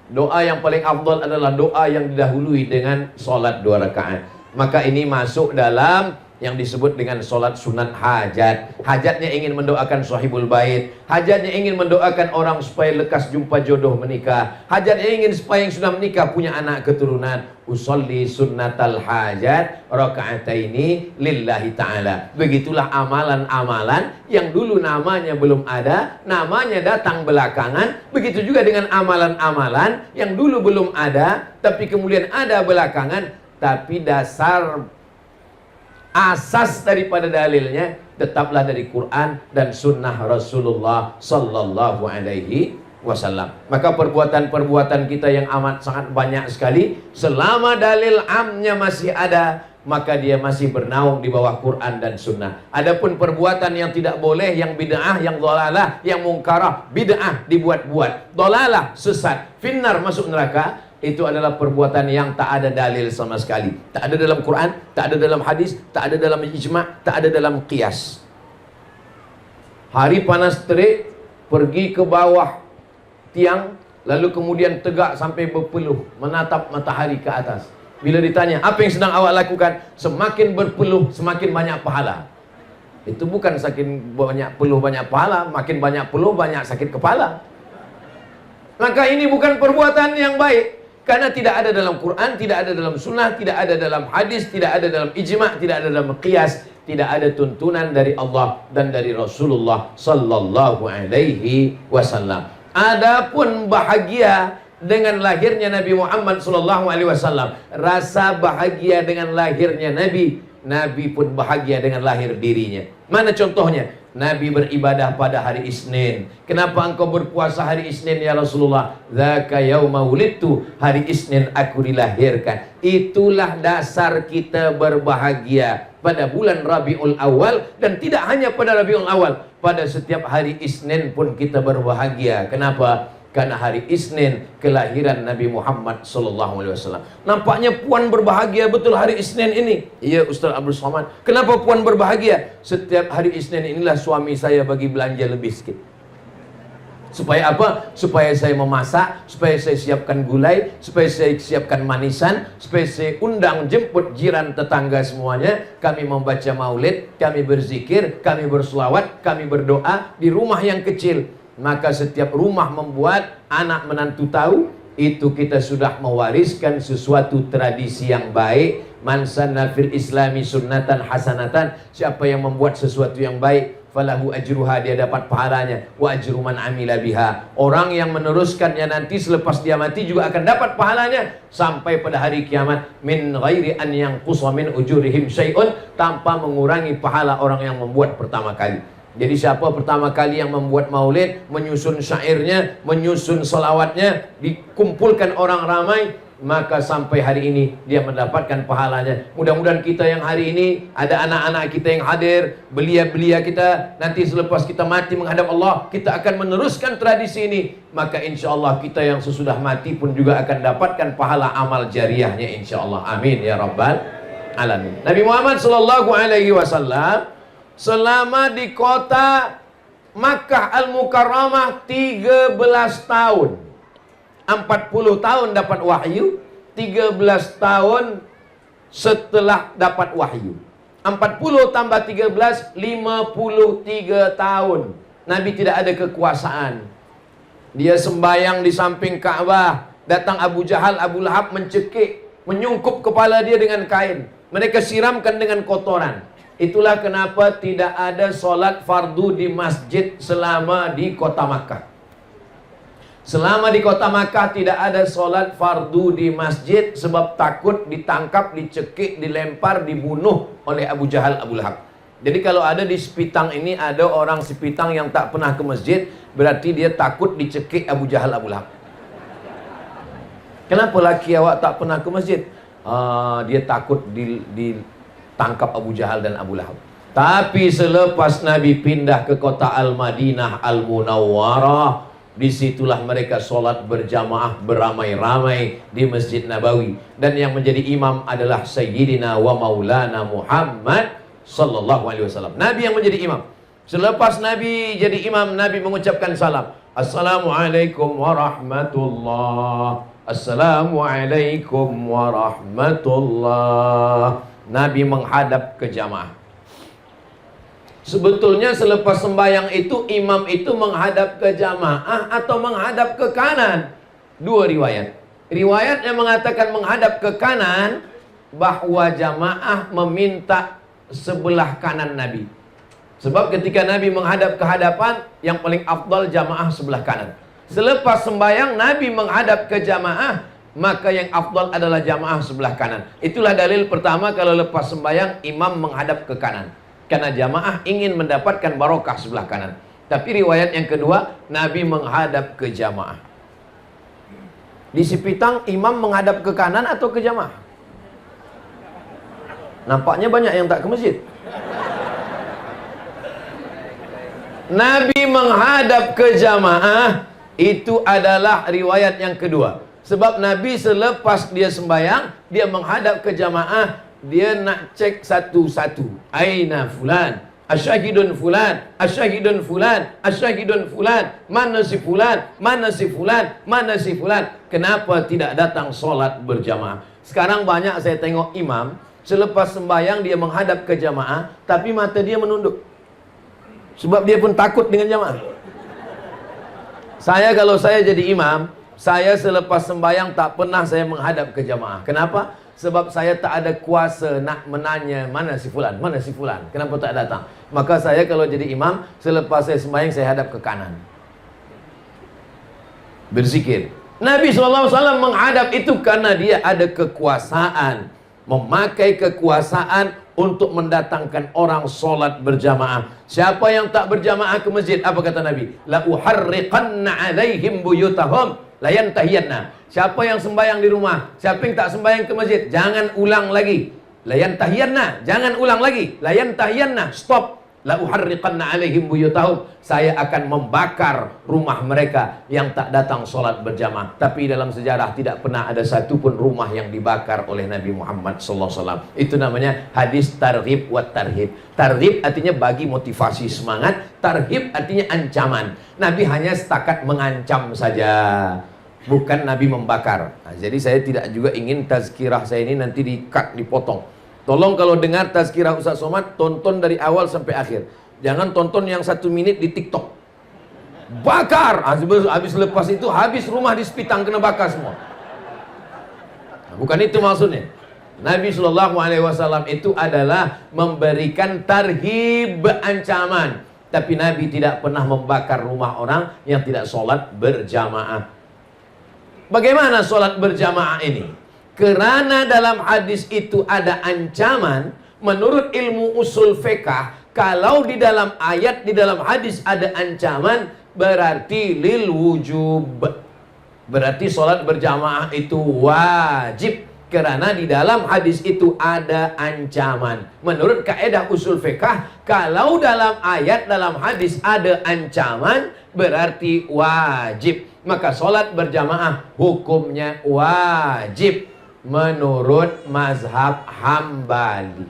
Doa yang paling afdal adalah doa yang didahului dengan solat 2 rakaat. Maka ini masuk dalam yang disebut dengan solat sunat hajat. Hajatnya ingin mendoakan sahibul bait, hajatnya ingin mendoakan orang supaya lekas jumpa jodoh menikah, hajatnya ingin supaya yang sudah menikah punya anak keturunan. Usolli sunnatal hajat rakaataini lillahi ta'ala. Begitulah amalan-amalan yang dulu namanya belum ada, namanya datang belakangan. Begitu juga dengan amalan-amalan yang dulu belum ada, tapi kemudian ada belakangan. Tapi dasar asas daripada dalilnya tetaplah dari Quran dan sunnah Rasulullah Sallallahu Alaihi Wasallam. Maka perbuatan-perbuatan kita yang amat sangat banyak sekali, selama dalil amnya masih ada, maka dia masih bernaung di bawah Quran dan sunnah. Adapun perbuatan yang tidak boleh, yang bid'ah, yang dhalalah, yang mungkarah, bid'ah dibuat-buat, dhalalah sesat, finnar masuk neraka, itu adalah perbuatan yang tak ada dalil sama sekali. Tak ada dalam Quran, tak ada dalam hadis, tak ada dalam ijma', tak ada dalam qiyas. Hari panas terik, pergi ke bawah tiang, lalu kemudian tegak sampai berpeluh, menatap matahari ke atas. Bila ditanya, apa yang sedang awak lakukan? Semakin berpeluh, semakin banyak pahala. Itu bukan saking banyak peluh, banyak pahala. Makin banyak peluh, banyak sakit kepala. Maka ini bukan perbuatan yang baik. Karena tidak ada dalam Quran, tidak ada dalam sunnah, tidak ada dalam hadis, tidak ada dalam ijma', tidak ada dalam qiyas, tidak ada tuntunan dari Allah dan dari Rasulullah Sallallahu Alaihi Wasallam. Adapun bahagia dengan lahirnya Nabi Muhammad Sallallahu Alaihi Wasallam, rasa bahagia dengan lahirnya Nabi, Nabi pun bahagia dengan lahir dirinya. Mana contohnya? Nabi beribadah pada hari Isnin. Kenapa engkau berpuasa hari Isnin ya Rasulullah? Dzaka yauma wulidtu, hari Isnin aku dilahirkan. Itulah dasar kita berbahagia pada bulan Rabiul Awal, dan tidak hanya pada Rabiul Awal, pada setiap hari Isnin pun kita berbahagia. Kenapa? Karena hari Isnin kelahiran Nabi Muhammad SAW. Nampaknya puan berbahagia betul hari Isnin ini. Iya Ustaz Abdul Somad. Kenapa puan berbahagia? Setiap hari Isnin inilah suami saya bagi belanja lebih sikit. Supaya apa? Supaya saya memasak, supaya saya siapkan gulai, supaya saya siapkan manisan, supaya saya undang jemput jiran tetangga semuanya. Kami membaca maulid, kami berzikir, kami berselawat, kami berdoa di rumah yang kecil. Maka setiap rumah membuat anak menantu tahu, itu kita sudah mewariskan sesuatu tradisi yang baik. Man sanna fil islami sunnatan hasanatan, siapa yang membuat sesuatu yang baik, falahu ajruha, dia dapat pahalanya, wa ajru man amila biha, orang yang meneruskannya nanti selepas dia mati juga akan dapat pahalanya sampai pada hari kiamat, min ghairi an yanqusa min ujurihim syai'un, tanpa mengurangi pahala orang yang membuat pertama kali. Jadi siapa pertama kali yang membuat maulid, menyusun syairnya, menyusun selawatnya, dikumpulkan orang ramai, maka sampai hari ini dia mendapatkan pahalanya. Mudah-mudahan kita yang hari ini ada anak-anak kita yang hadir, belia-belia kita, nanti selepas kita mati menghadap Allah, kita akan meneruskan tradisi ini. Maka insya Allah kita yang sesudah mati pun juga akan dapatkan pahala amal jariahnya insya Allah. Amin ya rabbal alamin. Nabi Muhammad sallallahu alaihi wasallam selama di kota Makkah Al-Mukarramah 13 tahun. 40 tahun dapat wahyu, 13 tahun setelah dapat wahyu. 40 tambah 13, 53 tahun. Nabi tidak ada kekuasaan. Dia sembayang di samping Ka'bah. Datang Abu Jahal, Abu Lahab mencekik, menyungkup kepala dia dengan kain. Mereka siramkan dengan kotoran. Itulah kenapa tidak ada solat fardu di masjid selama di kota Makkah. Selama di kota Makkah tidak ada solat fardu di masjid, sebab takut ditangkap, dicekik, dilempar, dibunuh oleh Abu Jahal, Abu Lahab. Jadi kalau ada di Sepitang ini ada orang Sepitang yang tak pernah ke masjid, berarti dia takut dicekik Abu Jahal, Abu Lahab. Kenapa laki awak tak pernah ke masjid? Dia takut ditangkap Abu Jahal dan Abu Lahab. Tapi selepas Nabi pindah ke kota Al-Madinah Al-Munawwarah, disitulah mereka sholat berjamaah beramai-ramai di Masjid Nabawi. Dan yang menjadi imam adalah Sayyidina wa Maulana Muhammad sallallahu alaihi wasallam. Nabi yang menjadi imam. Selepas Nabi jadi imam, Nabi mengucapkan salam. Assalamualaikum warahmatullah. Assalamualaikum warahmatullah. Nabi menghadap ke jamaah. Sebetulnya selepas sembahyang itu imam itu menghadap ke jamaah atau menghadap ke kanan? Dua riwayat. Riwayat yang mengatakan menghadap ke kanan, bahwa jamaah meminta sebelah kanan Nabi. Sebab ketika Nabi menghadap ke hadapan, yang paling afdal jamaah sebelah kanan. Selepas sembahyang Nabi menghadap ke jamaah, maka yang afdal adalah jamaah sebelah kanan. Itulah dalil pertama kalau lepas sembahyang imam menghadap ke kanan. Karena jamaah ingin mendapatkan barokah sebelah kanan. Tapi riwayat yang kedua, Nabi menghadap ke jamaah. Di Sepitang, imam menghadap ke kanan atau ke jamaah? Nampaknya banyak yang tak ke masjid. Nabi menghadap ke jamaah, itu adalah riwayat yang kedua. Sebab Nabi selepas dia sembahyang, dia menghadap ke jamaah, dia nak cek satu-satu. Aina fulan, asyahidun fulan, asyahidun fulan, asyahidun fulan, mana si fulan, mana si fulan, mana si fulan. Kenapa tidak datang solat berjamaah? Sekarang banyak saya tengok imam, selepas sembahyang dia menghadap ke jamaah, tapi mata dia menunduk. Sebab dia pun takut dengan jamaah. Saya kalau saya jadi imam, saya selepas sembahyang tak pernah saya menghadap ke jamaah. Kenapa? Sebab saya tak ada kuasa nak menanya mana si fulan, mana si fulan, kenapa tak datang. Maka saya kalau jadi imam, selepas saya sembahyang saya hadap ke kanan, berzikir. Nabi SAW menghadap itu karena dia ada kekuasaan, memakai kekuasaan untuk mendatangkan orang solat berjamaah. Siapa yang tak berjamaah ke masjid, apa kata Nabi? La uharriqanna alaihim buyutahum layan tahiyanna. Siapa yang sembahyang di rumah, siapa yang tak sembahyang ke masjid, jangan ulang lagi. Layan tahiyanna, jangan ulang lagi. Layan tahiyanna, stop. La uharriqanna alaihim buyutahum. Saya akan membakar rumah mereka yang tak datang sholat berjamaah. Tapi dalam sejarah tidak pernah ada satupun rumah yang dibakar oleh Nabi Muhammad SAW. Itu namanya hadis targhib wa tarhib. Targhib artinya bagi motivasi semangat, tarhib artinya ancaman. Nabi hanya setakat mengancam saja, bukan Nabi membakar. Nah, jadi saya tidak juga ingin tazkirah saya ini nanti di-cut, dipotong. Tolong kalau dengar tazkirah Ustaz Somad, tonton dari awal sampai akhir. Jangan tonton yang 1 menit di TikTok. Bakar! Habis lepas itu, habis rumah di Sepitang kena bakar semua. Nah, bukan itu maksudnya. Nabi SAW itu adalah memberikan tarhib, ancaman. Tapi Nabi tidak pernah membakar rumah orang yang tidak sholat berjamaah. Bagaimana sholat berjamaah ini? Kerana dalam hadis itu ada ancaman, menurut ilmu usul fiqh, kalau di dalam ayat, di dalam hadis ada ancaman, berarti lil wujub. Berarti sholat berjamaah itu wajib. Kerana di dalam hadis itu ada ancaman. Menurut kaidah usul fiqh, kalau dalam ayat, dalam hadis ada ancaman, berarti wajib. Maka sholat berjamaah hukumnya wajib menurut mazhab Hambali.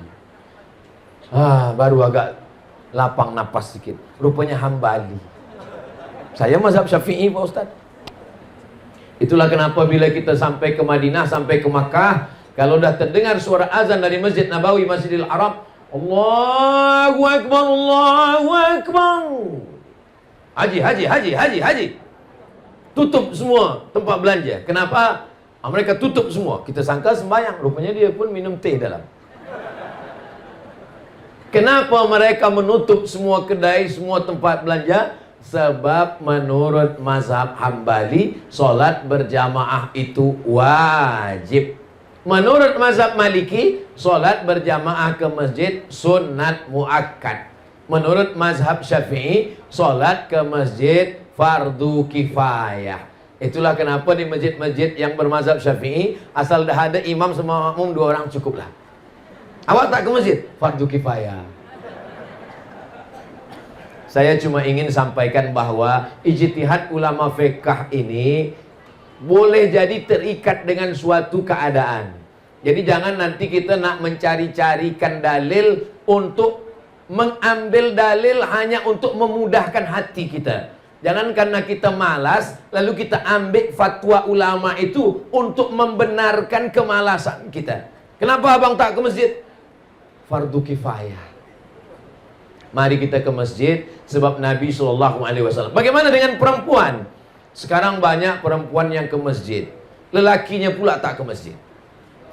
Baru agak lapang napas sedikit. Rupanya Hambali. Saya mazhab Syafi'i, Pak Ustaz. Itulah kenapa bila kita sampai ke Madinah, sampai ke Makkah, kalau dah terdengar suara azan dari Masjid Nabawi, Masjidil Haram, Allahu Akbar, Allahu Akbar. Haji, haji, haji, haji, haji. Tutup semua tempat belanja. Kenapa? Mereka tutup semua. Kita sangka sembahyang, rupanya dia pun minum teh dalam. Kenapa mereka menutup semua kedai, semua tempat belanja? Sebab menurut mazhab Hambali, solat berjamaah itu wajib. Menurut mazhab Maliki, solat berjamaah ke masjid sunat muakkad. Menurut mazhab Syafi'i, solat ke masjid fardu kifayah. Itulah kenapa di masjid-masjid yang bermazhab Syafi'i, asal dah ada imam sama makmum 2 orang cukuplah. Awak tak ke masjid? Fardu kifayah. Saya cuma ingin sampaikan bahwa ijtihad ulama fiqh ini boleh jadi terikat dengan suatu keadaan. Jadi jangan nanti kita nak mencari-carikan dalil untuk mengambil dalil hanya untuk memudahkan hati kita. Jangan karena kita malas, lalu kita ambil fatwa ulama itu untuk membenarkan kemalasan kita. Kenapa abang tak ke masjid? Fardu kifayah. Mari kita ke masjid, sebab Nabi SAW. Bagaimana dengan perempuan? Sekarang banyak perempuan yang ke masjid, lelakinya pula tak ke masjid.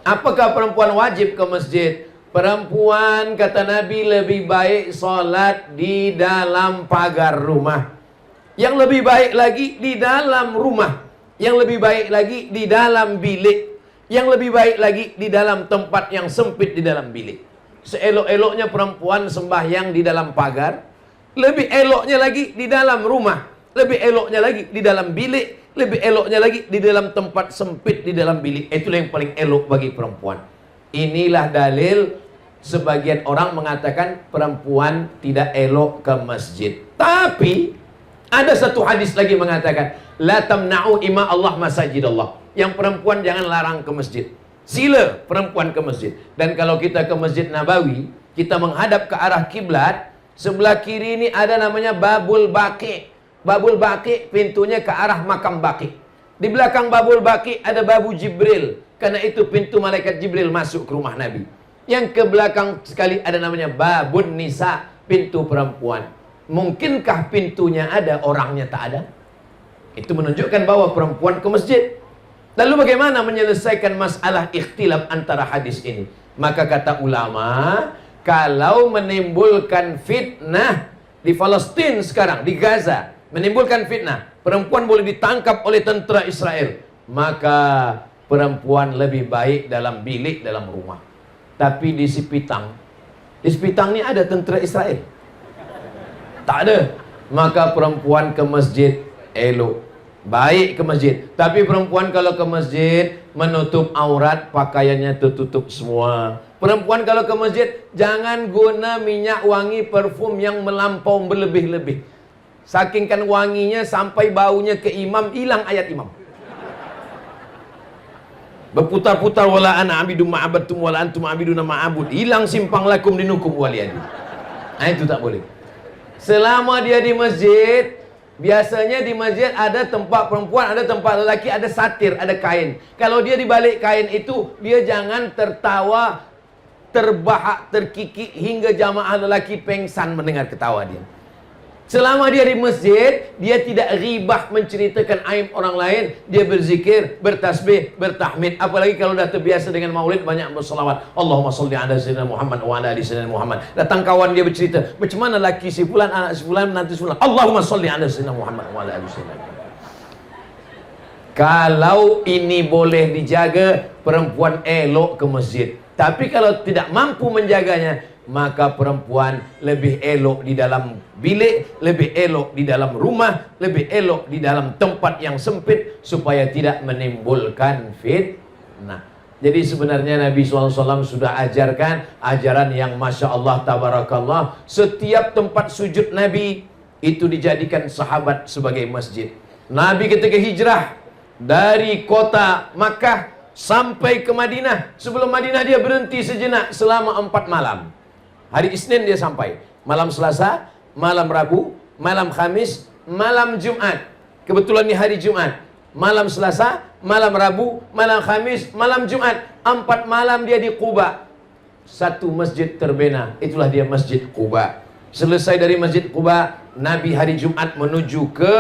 Apakah perempuan wajib ke masjid? Perempuan, kata Nabi, lebih baik solat di dalam pagar rumah. Yang lebih baik lagi di dalam rumah. Yang lebih baik lagi di dalam bilik. Yang lebih baik lagi di dalam tempat yang sempit di dalam bilik. Seelok-eloknya perempuan sembahyang di dalam pagar, lebih eloknya lagi di dalam rumah, lebih eloknya lagi di dalam bilik, lebih eloknya lagi di dalam tempat sempit di dalam bilik. Itulah yang paling elok bagi perempuan. Inilah dalil sebagian orang mengatakan perempuan tidak elok ke masjid. Tapi ada satu hadis lagi mengatakan, la tamna'u ima Allah masajid Allah. Yang perempuan jangan larang ke masjid. Sila perempuan ke masjid. Dan kalau kita ke Masjid Nabawi, kita menghadap ke arah kiblat, sebelah kiri ini ada namanya Babul Baqi. Babul Baqi pintunya ke arah makam Baqi. Di belakang Babul Baqi ada Babu Jibril. Karena itu pintu malaikat Jibril masuk ke rumah Nabi. Yang ke belakang sekali ada namanya Babun Nisa, pintu perempuan. Mungkinkah pintunya ada, orangnya tak ada? Itu menunjukkan bahwa perempuan ke masjid. Lalu bagaimana menyelesaikan masalah ikhtilaf antara hadis ini? Maka kata ulama, kalau menimbulkan fitnah di Palestina sekarang, di Gaza, menimbulkan fitnah, perempuan boleh ditangkap oleh tentera Israel, maka perempuan lebih baik dalam bilik, dalam rumah. Tapi di Sepitang ini ada tentera Israel? Tak ada. Maka perempuan ke masjid elok, baik ke masjid. Tapi perempuan kalau ke masjid menutup aurat, pakaiannya tertutup semua. Perempuan kalau ke masjid, jangan guna minyak wangi parfum yang melampau berlebih-lebih. Saking kan wanginya sampai baunya ke imam, hilang ayat imam. Berputar-putar wala ana abidu ma'abatum wala antum abiduna ma'abud. Hilang simpang lakum dinukum waliyadi. Nah, itu tak boleh. Selama dia di masjid, biasanya di masjid ada tempat perempuan, ada tempat lelaki, ada satir, ada kain. Kalau dia di balik kain itu, dia jangan tertawa, terbahak, terkikik hingga jamaah lelaki pengsan mendengar ketawa dia. Selama dia di masjid, dia tidak ribah menceritakan aib orang lain. Dia berzikir, bertasbih, bertahmid. Apalagi kalau dah terbiasa dengan maulid, banyak bersalawat. Allahumma salli ala sayyidina Muhammad wa ala ali sayyidina Muhammad. Datang kawan dia bercerita, macam mana laki si fulan, anak si fulan, nanti si fulan. Allahumma salli ala sayyidina Muhammad wa ala ali sayyidina Muhammad. Kalau ini boleh dijaga, perempuan elok ke masjid. Tapi kalau tidak mampu menjaganya, maka perempuan lebih elok di dalam bilik, lebih elok di dalam rumah, lebih elok di dalam tempat yang sempit, supaya tidak menimbulkan fitnah. Jadi sebenarnya Nabi SAW sudah ajarkan ajaran yang Masya Allah Tabarakallah. Setiap tempat sujud Nabi itu dijadikan sahabat sebagai masjid. Nabi ketika hijrah dari kota Makkah sampai ke Madinah, sebelum Madinah dia berhenti sejenak selama 4 malam. Hari Isnin dia sampai, malam Selasa, malam Rabu, malam Khamis, malam Jumat. Kebetulan ini hari Jumat. Malam Selasa, malam Rabu, malam Khamis, malam Jumat. 4 malam dia di Quba. Satu masjid terbina, itulah dia Masjid Quba. Selesai dari Masjid Quba, Nabi hari Jumat menuju ke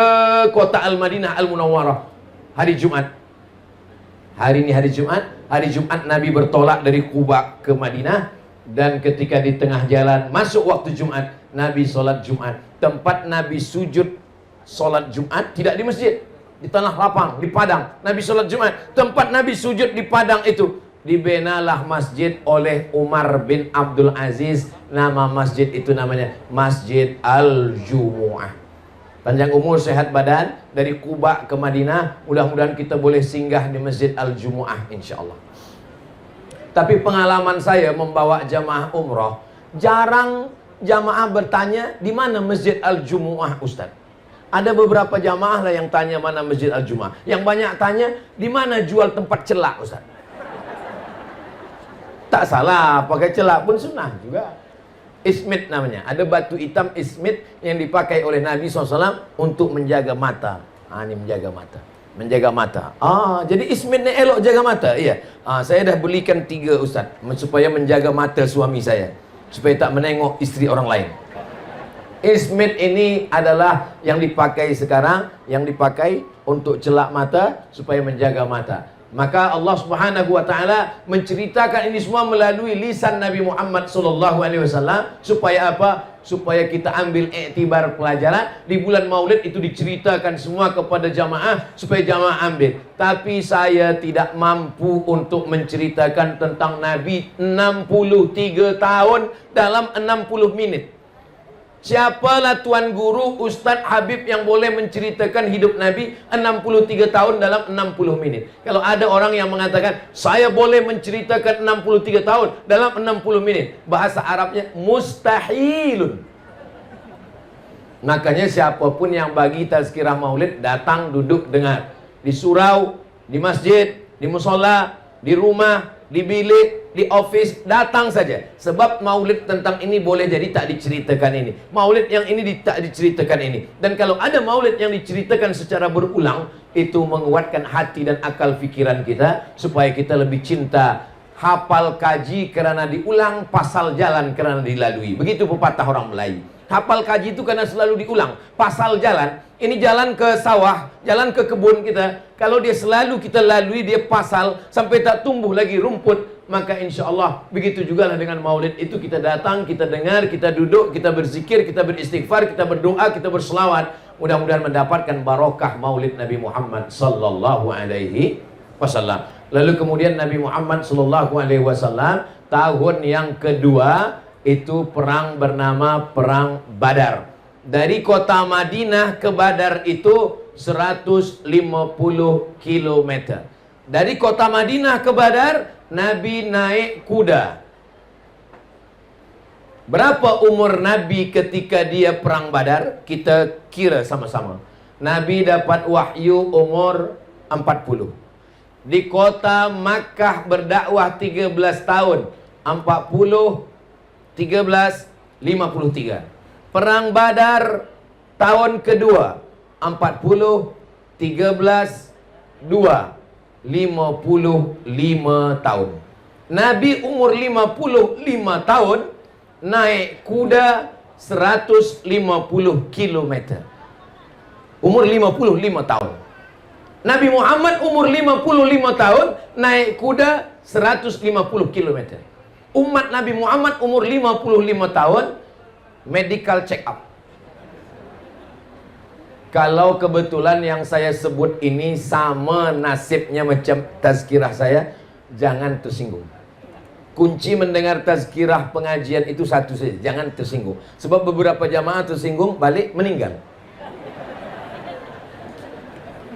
kota Al-Madinah Al-Munawwarah. Hari Jumat. Hari ini hari Jumat. Hari Jumat Nabi bertolak dari Quba ke Madinah. Dan ketika di tengah jalan masuk waktu Jumat, Nabi sholat Jumat. Tempat Nabi sujud sholat Jumat tidak di masjid, di tanah lapang, di padang. Nabi sholat Jumat. Tempat Nabi sujud di padang itu dibinalah masjid oleh Umar bin Abdul Aziz. Nama masjid itu namanya Masjid Al-Jumu'ah. Panjang umur, sehat badan. Dari Quba ke Madinah, mudah-mudahan kita boleh singgah di Masjid Al-Jumu'ah insyaallah. Tapi pengalaman saya membawa jamaah umrah, jarang jamaah bertanya di mana Masjid Al-Jumu'ah Ustaz. Ada beberapa jamaah lah yang tanya mana Masjid Al-Jumu'ah. Yang banyak tanya di mana jual tempat celak Ustaz. Tak salah, pakai celak pun sunnah juga. Ismit namanya. Ada batu hitam ismit yang dipakai oleh Nabi SAW untuk menjaga mata. Ini menjaga mata. Menjaga mata. Jadi ismit ni elok jaga mata. Iya. Saya dah belikan 3 Ustaz, supaya menjaga mata suami saya, supaya tak menengok isteri orang lain. Ismit ini adalah yang dipakai sekarang, yang dipakai untuk celak mata supaya menjaga mata. Maka Allah Subhanahu wa taala menceritakan ini semua melalui lisan Nabi Muhammad sallallahu alaihi wasallam, supaya apa? Supaya kita ambil iktibar pelajaran. Di bulan Maulid itu diceritakan semua kepada jamaah supaya jamaah ambil. Tapi saya tidak mampu untuk menceritakan tentang Nabi 63 tahun dalam 60 menit. Siapalah Tuan Guru, Ustadz Habib yang boleh menceritakan hidup Nabi 63 tahun dalam 60 menit? Kalau ada orang yang mengatakan, saya boleh menceritakan 63 tahun dalam 60 menit. Bahasa Arabnya mustahilun. Makanya siapapun yang bagi tazkirah maulid, datang duduk dengar. Di surau, di masjid, di musola, di rumah, di bilik, di office, datang saja. Sebab maulid tentang ini boleh jadi tak diceritakan ini. Maulid yang ini tak diceritakan ini. Dan kalau ada maulid yang diceritakan secara berulang, itu menguatkan hati dan akal fikiran kita, supaya kita lebih cinta. Hafal kaji kerana diulang, pasal jalan kerana dilalui. Begitu pepatah orang Melayu. Hafal kaji itu karena selalu diulang. Pasal jalan, ini jalan ke sawah, jalan ke kebun kita. Kalau dia selalu kita lalui, dia pasal sampai tak tumbuh lagi rumput, maka insya Allah begitu juga lah dengan maulid itu. Kita datang, kita dengar, kita duduk, kita berzikir, kita beristighfar, kita berdoa, kita berselawat. Mudah-mudahan mendapatkan barokah maulid Nabi Muhammad sallallahu alaihi wasallam. Lalu kemudian Nabi Muhammad sallallahu alaihi wasallam tahun yang kedua itu perang bernama Perang Badar. Dari kota Madinah ke Badar itu 150 km. Dari kota Madinah ke Badar, Nabi naik kuda. Berapa umur Nabi ketika dia perang Badar? Kita kira sama-sama. Nabi dapat wahyu umur 40. Di kota Makkah berdakwah 13 tahun. 40, 13, 53. Perang Badar tahun kedua. 40, 13, 2. 55 tahun. Nabi umur 55 tahun naik kuda 150 km. Umur 55 tahun. Nabi Muhammad umur 55 tahun naik kuda 150 km. Umat Nabi Muhammad umur 55 tahun medical check up. Kalau kebetulan yang saya sebut ini sama nasibnya macam tazkirah saya, jangan tersinggung. Kunci mendengar tazkirah pengajian itu satu saja, jangan tersinggung. Sebab beberapa jamaah tersinggung, balik meninggal.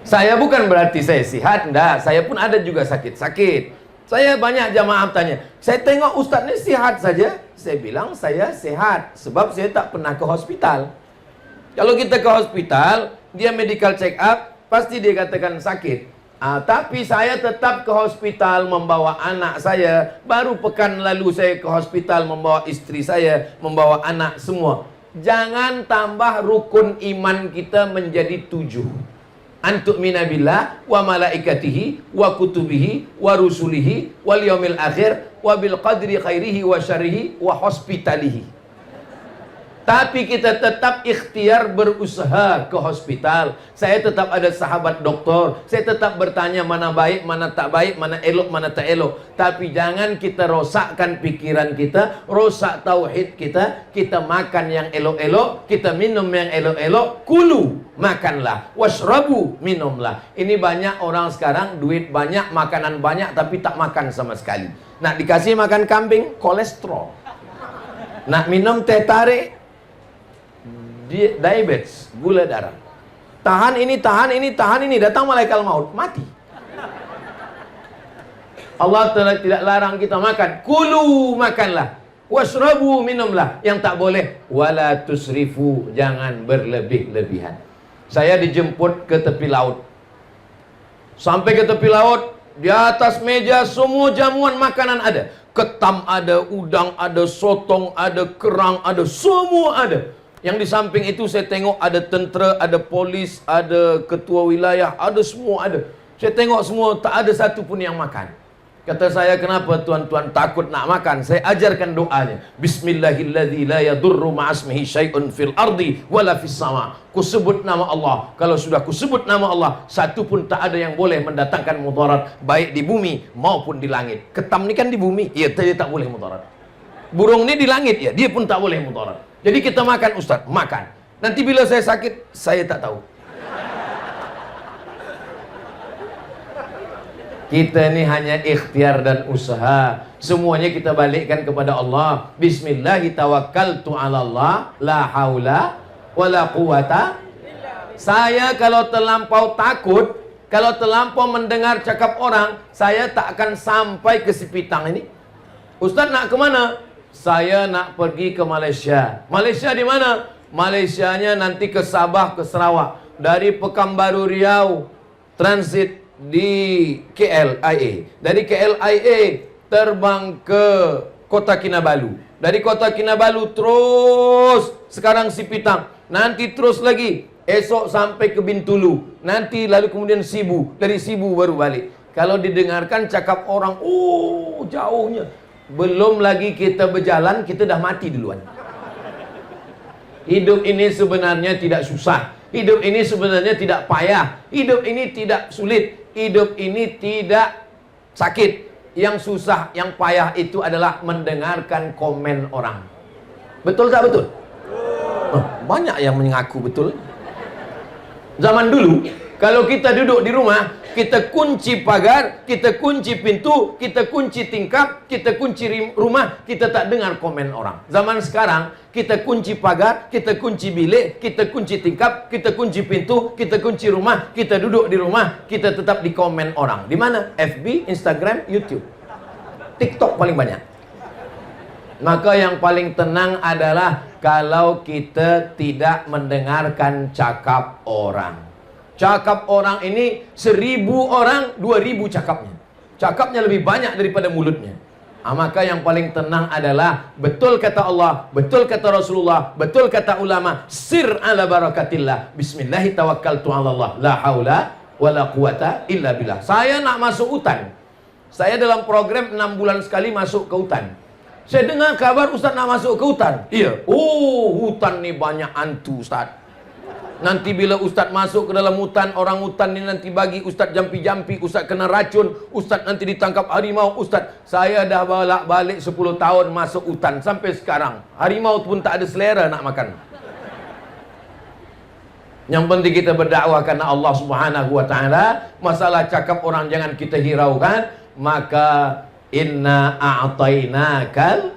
Saya bukan berarti saya sihat, enggak. Saya pun ada juga sakit-sakit. Saya banyak jamaah tanya, saya tengok ustaz ini sihat saja. Saya bilang saya sehat, sebab saya tak pernah ke hospital. Kalau kita ke hospital, dia medical check up, pasti dia katakan sakit. Tapi saya tetap ke hospital membawa anak saya. Baru pekan lalu saya ke hospital membawa istri saya, membawa anak semua. Jangan tambah rukun iman kita menjadi 7. Antu'mina billah wa malaikatihi wa kutubihi wa rusulihi wal yaumil akhir wa bil qadri khairihi wa syarrihi wa hospitalihi. Tapi kita tetap ikhtiar berusaha ke hospital. Saya tetap ada sahabat doktor. Saya tetap bertanya mana baik, mana tak baik, mana elok, mana tak elok. Tapi jangan kita rosakkan pikiran kita, rosak tauhid kita. Kita makan yang elok-elok, kita minum yang elok-elok. Kulu, makanlah. Washrabu, minumlah. Ini banyak orang sekarang, duit banyak, makanan banyak, tapi tak makan sama sekali. Nak dikasih makan kambing, kolesterol. Nak minum teh tarik, diabetes, gula darah. Tahan ini, tahan ini, tahan ini. Datang malaikat maut, mati. Allah tidak larang kita makan. Kulu, makanlah. Washrabu, minumlah. Yang tak boleh, wala tusrifu, jangan berlebih-lebihan. Saya dijemput ke tepi laut. Sampai ke tepi laut, di atas meja semua jamuan makanan ada. Ketam ada, udang ada, sotong ada, kerang ada, semua ada. Yang di samping itu saya tengok ada tentera, ada polis, ada ketua wilayah, ada semua ada. Saya tengok semua, tak ada satu pun yang makan. Kata saya, kenapa tuan-tuan takut nak makan? Saya ajarkan doanya. Bismillahilladzi la yadurru ma'asmihi syai'un fil ardi wala fis sama. Ku sebut nama Allah. Kalau sudah ku sebut nama Allah, satu pun tak ada yang boleh mendatangkan mudarat, baik di bumi maupun di langit. Ketam ni kan di bumi, ya dia tak boleh mudarat. Burung ni di langit, ya dia pun tak boleh mudarat. Jadi kita makan Ustaz, makan. Nanti bila saya sakit, saya tak tahu. Kita ini hanya ikhtiar dan usaha. Semuanya kita balikkan kepada Allah. Bismillahi tawakkaltu ala Allah, la haula wala quwata. Saya kalau terlampau takut, kalau terlampau mendengar cakap orang, saya tak akan sampai ke Sipitang ini. Ustaz nak ke mana? Saya nak pergi ke Malaysia. Malaysia di mana? Malaysianya nanti ke Sabah, ke Sarawak. Dari Pekanbaru Riau, transit di KLIA. Dari KLIA terbang ke Kota Kinabalu. Dari Kota Kinabalu terus sekarang Sipitang. Nanti terus lagi. Esok sampai ke Bintulu. Nanti lalu kemudian Sibu. Dari Sibu baru balik. Kalau didengarkan cakap orang, oh jauhnya. Belum lagi kita berjalan, kita dah mati duluan. Hidup ini sebenarnya tidak susah. Hidup ini sebenarnya tidak payah. Hidup ini tidak sulit. Hidup ini tidak sakit. Yang susah, yang payah itu adalah mendengarkan komen orang. Betul tak betul? Banyak yang mengaku betul. Zaman dulu, Kalau kita duduk di rumah, kita kunci pagar, kita kunci pintu, kita kunci tingkap, kita kunci rumah, kita tak dengar komen orang. Zaman sekarang, kita kunci pagar, kita kunci bilik, kita kunci tingkap, kita kunci pintu, kita kunci rumah, kita duduk di rumah, kita tetap di komen orang. Di mana? FB, Instagram, YouTube. TikTok paling banyak. Maka yang paling tenang adalah kalau kita tidak mendengarkan cakap orang. Cakap orang ini 1000 orang, 2000 cakapnya. Cakapnya lebih banyak daripada mulutnya. Maka yang paling tenang adalah betul kata Allah, betul kata Rasulullah, betul kata ulama, sir ala barakatillah. Bismillahi tawakkaltu ala Allah, la haula wala quwata illa billah. Saya nak masuk hutan. Saya dalam program 6 bulan sekali masuk ke hutan. Saya dengar kabar Ustaz nak masuk ke hutan. Iya. Oh, hutan ni banyak hantu Ustaz. Nanti bila Ustaz masuk ke dalam hutan, orang hutan ni nanti bagi Ustaz jampi-jampi, Ustaz kena racun, Ustaz nanti ditangkap harimau. Ustaz, saya dah balik 10 tahun masuk hutan sampai sekarang. Harimau pun tak ada selera nak makan. Yang penting kita berdakwah karena Allah Subhanahu wa taala. Masalah cakap orang jangan kita hiraukan. Maka inna a'tainakal,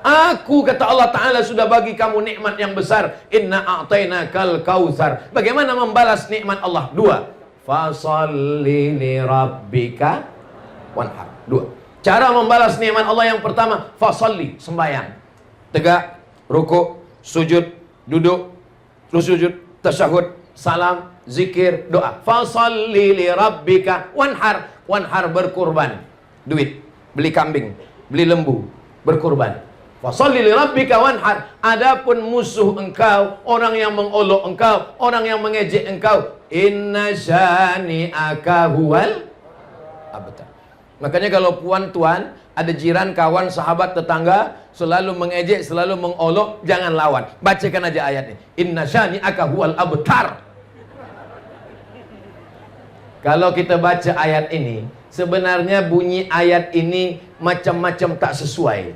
aku kata Allah Ta'ala sudah bagi kamu nikmat yang besar. Inna a'tainakal kautsar. Bagaimana membalas nikmat Allah? 2. Fasalli li rabbika wanhar. 2. Cara membalas nikmat Allah yang pertama, fasalli, sembahyang. Tegak, rukuk, sujud, duduk, terus sujud, tasyahud, salam, zikir, doa. Fasalli li rabbika wanhar. Wanhar berkurban. Duit, beli kambing, beli lembu, berkurban. Fasalli li rabbika wanhar. Adapun musuh engkau, orang yang mengolok engkau, orang yang mengejek engkau, inna syani'aka huwal abtar. Makanya kalau puan-tuan, ada jiran, kawan, sahabat, tetangga selalu mengejek, selalu mengolok, jangan lawan. Bacakan aja ayatnya. Inna syani'aka huwal abtar. Kalau kita baca ayat ini, sebenarnya bunyi ayat ini macam-macam tak sesuai.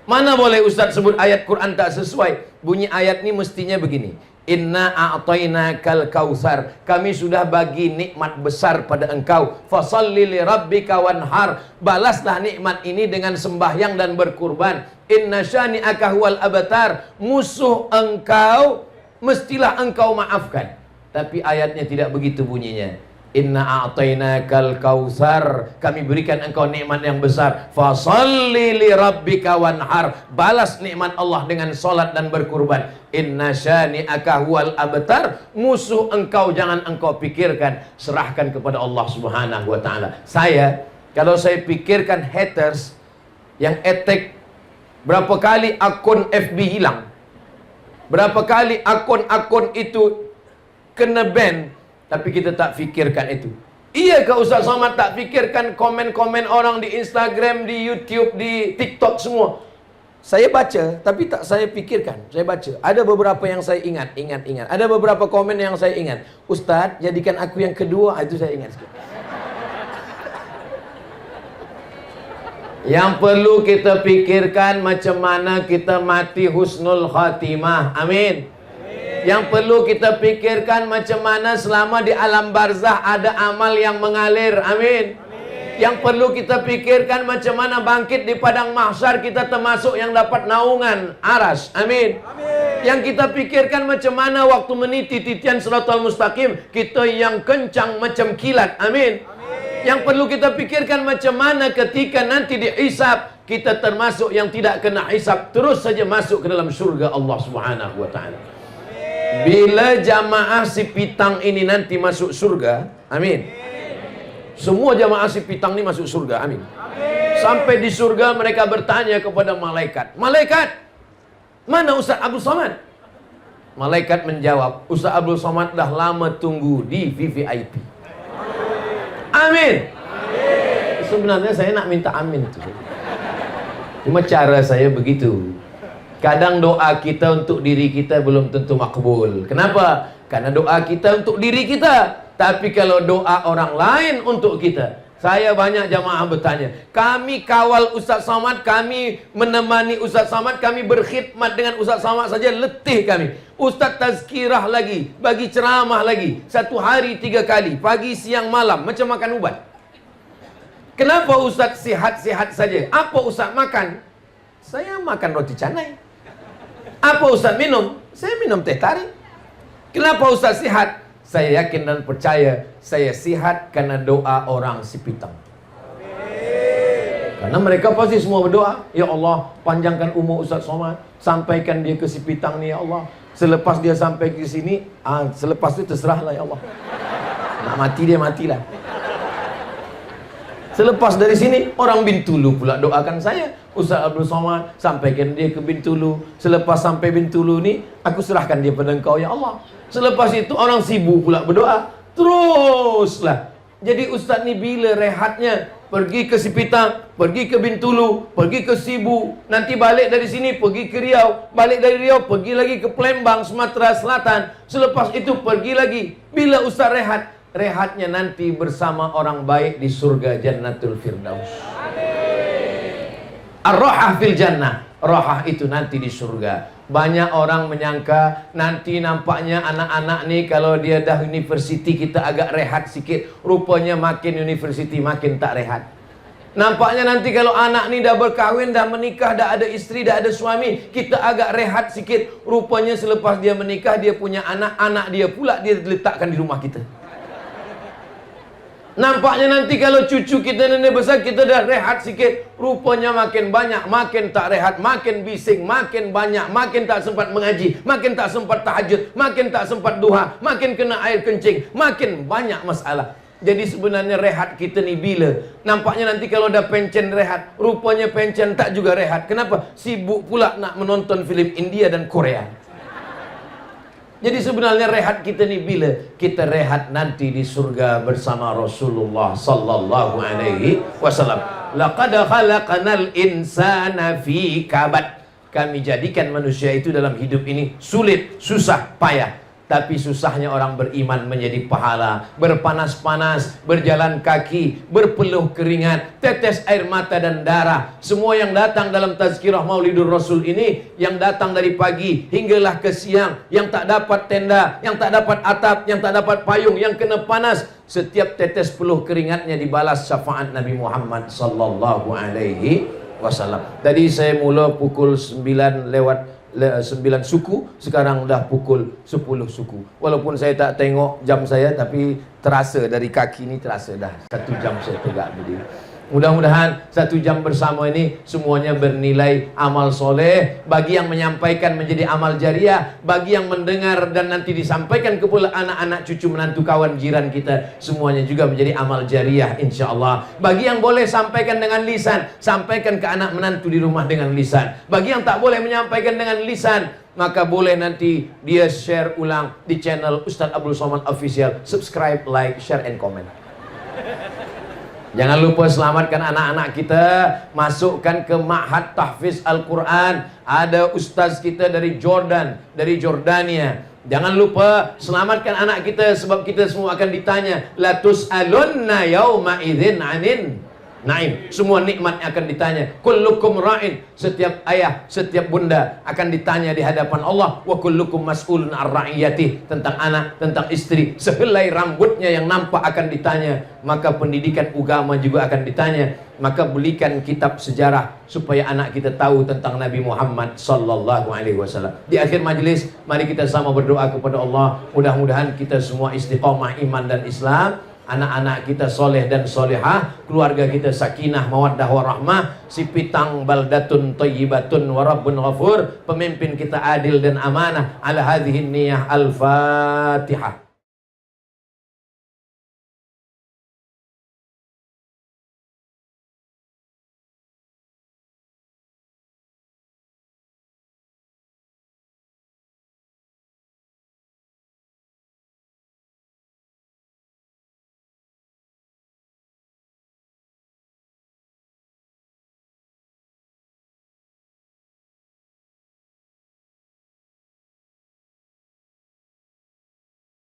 Mana boleh Ustaz sebut ayat Quran tak sesuai? Bunyi ayat ini mestinya begini. Inna a'tainakal kautsar. Kami sudah bagi nikmat besar pada engkau. Fasalli li rabbika wanhar. Balaslah nikmat ini dengan sembahyang dan berkurban. Inna syani'aka huwal abtar. Musuh engkau mestilah engkau maafkan. Tapi ayatnya tidak begitu bunyinya. Inna a'tainakal kautsar. Kami berikan engkau nikmat yang besar. Fasalli li rabbika wanhar. Balas nikmat Allah dengan salat dan berkurban. Inna syani'aka huwal abtar. Musuh engkau jangan engkau pikirkan, serahkan kepada Allah Subhanahu wa taala. Kalau saya pikirkan haters yang attack, berapa kali akun FB hilang? Berapa kali akun-akun itu kena ban? Tapi kita tak fikirkan itu. Iya ke Ustaz Somad tak fikirkan komen-komen orang di Instagram, di YouTube, di TikTok semua? Saya baca, tapi tak saya fikirkan. Saya baca. Ada beberapa yang saya ingat. Ada beberapa komen yang saya ingat. Ustaz, jadikan aku yang kedua. Itu saya ingat sikit. Yang perlu kita fikirkan macam mana kita mati husnul khatimah. Amin. Yang perlu kita pikirkan macam mana selama di alam barzah ada amal yang mengalir. Amin. Yang perlu kita pikirkan macam mana bangkit di padang mahsyar kita termasuk yang dapat naungan aras. Amin. Yang kita pikirkan macam mana waktu meniti titian siratal mustaqim kita yang kencang macam kilat. Amin. Yang perlu kita pikirkan macam mana ketika nanti dihisab kita termasuk yang tidak kena hisab, terus saja masuk ke dalam surga Allah Subhanahu wa taala. Bila jamaah si pitang ini nanti masuk surga, amin. Semua jamaah si pitang ini masuk surga, amin. Sampai di surga mereka bertanya kepada malaikat, malaikat, mana Ustaz Abdul Somad? Malaikat menjawab, Ustaz Abdul Somad dah lama tunggu di VVIP. Amin. Sebenarnya saya nak minta amin tu. Cuma cara saya begitu. Kadang doa kita untuk diri kita belum tentu makbul. Kenapa? Karena doa kita untuk diri kita. Tapi kalau doa orang lain untuk kita, Saya banyak jamaah bertanya, kami kawal Ustaz Somad, kami menemani Ustaz Somad, kami berkhidmat dengan Ustaz Somad saja letih kami. Ustaz tazkirah lagi, bagi ceramah lagi, 1 hari 3 kali, pagi, siang, malam, macam makan ubat. Kenapa Ustaz sihat-sihat saja? Apa Ustaz makan? Saya makan roti canai. Apa Ustaz minum? Saya minum teh tarik. Kenapa Ustaz sihat? Saya yakin dan percaya saya sihat karena doa orang Sipitang. Karena mereka pasti semua berdoa, ya Allah, panjangkan umur Ustaz Somad, sampaikan dia ke Sipitang ni ya Allah. Selepas dia sampai ke sini, selepas itu terserahlah ya Allah. Nak mati dia matilah. Selepas dari sini, orang Bintulu pula doakan saya, Ustaz Abdul Somad, sampaikan dia ke Bintulu. Selepas sampai Bintulu ni, aku serahkan dia pada engkau ya Allah. Selepas itu orang Sibu pula berdoa. Teruslah. Jadi Ustaz ni bila rehatnya? Pergi ke Sipitang, pergi ke Bintulu, pergi ke Sibu, nanti balik dari sini pergi ke Riau, balik dari Riau pergi lagi ke Palembang, Sumatera Selatan. Selepas itu pergi lagi. Bila Ustaz rehat? Rehatnya nanti bersama orang baik di surga Jannatul Firdaus. Ar-Rahah fil Jannah. Rahah itu nanti di surga. Banyak orang menyangka nanti nampaknya anak-anak nih kalau dia dah universiti kita agak rehat sikit. Rupanya makin universiti makin tak rehat. Nampaknya nanti kalau anak nih dah berkahwin, dah menikah, dah ada istri, dah ada suami, kita agak rehat sikit. Rupanya selepas dia menikah, dia punya anak, anak dia pula dia letakkan di rumah kita. Nampaknya nanti kalau cucu kita nenek besar, kita dah rehat sikit. Rupanya makin banyak, makin tak rehat, makin bising, makin banyak, makin tak sempat mengaji, makin tak sempat tahajud, makin tak sempat duha, makin kena air kencing, makin banyak masalah. Jadi sebenarnya rehat kita ni bila? Nampaknya nanti kalau dah pencen rehat, rupanya pencen tak juga rehat. Kenapa? Sibuk pula nak menonton filem India dan Korea. Jadi sebenarnya rehat kita ni bila? Kita rehat nanti di surga bersama Rasulullah sallallahu alaihi wasallam. Laqad khalaqnal insana fi kabad. Kami jadikan manusia itu dalam hidup ini sulit, susah, payah. Tapi susahnya orang beriman menjadi pahala. Berpanas-panas, berjalan kaki, berpeluh keringat, tetes air mata dan darah. Semua yang datang dalam tazkirah Maulidur Rasul ini, yang datang dari pagi hinggalah ke siang, yang tak dapat tenda, yang tak dapat atap, yang tak dapat payung, yang kena panas, setiap tetes peluh keringatnya dibalas syafaat Nabi Muhammad sallallahu alaihi wasallam. Tadi saya mula pukul 9 lewat 9 suku, sekarang dah pukul 10 suku. Walaupun saya tak tengok jam saya, tapi terasa dari kaki ni terasa dah 1 jam saya tegak berdiri. Mudah-mudahan 1 jam bersama ini semuanya bernilai amal soleh. Bagi yang menyampaikan menjadi amal jariah, bagi yang mendengar dan nanti disampaikan kepada anak-anak, cucu, menantu, kawan, jiran kita, semuanya juga menjadi amal jariah insyaAllah. Bagi yang boleh sampaikan dengan lisan, sampaikan ke anak menantu di rumah dengan lisan. Bagi yang tak boleh menyampaikan dengan lisan, maka boleh nanti dia share ulang di channel Ustaz Abdul Somad Official. Subscribe, like, share, and comment. Jangan lupa selamatkan anak-anak kita, masukkan ke Ma'had Tahfiz Al-Quran. Ada ustaz kita dari Jordan, dari Jordania. Jangan lupa selamatkan anak kita, sebab kita semua akan ditanya. La tus'alunna yawma idzin 'anin na'im. Semua nikmat akan ditanya. Kullukum ra'in. Setiap ayah, setiap bunda akan ditanya di hadapan Allah. Wa kullukum mas'ulun ar ra'iyati. Tentang anak, tentang istri, sehelai rambutnya yang nampak akan ditanya. Maka pendidikan agama juga akan ditanya. Maka belikan kitab sejarah supaya anak kita tahu tentang Nabi Muhammad sallallahu alaihi wasallam. Di akhir majlis, mari kita sama berdoa kepada Allah. Mudah-mudahan kita semua istiqamah iman dan Islam. Anak-anak kita soleh dan solehah, keluarga kita sakinah, mawaddah, warahmah, Sipitang baldatun thayyibatun wa rabbun ghafur, pemimpin kita adil dan amanah. Ala hadhihi niyah al-Fatihah.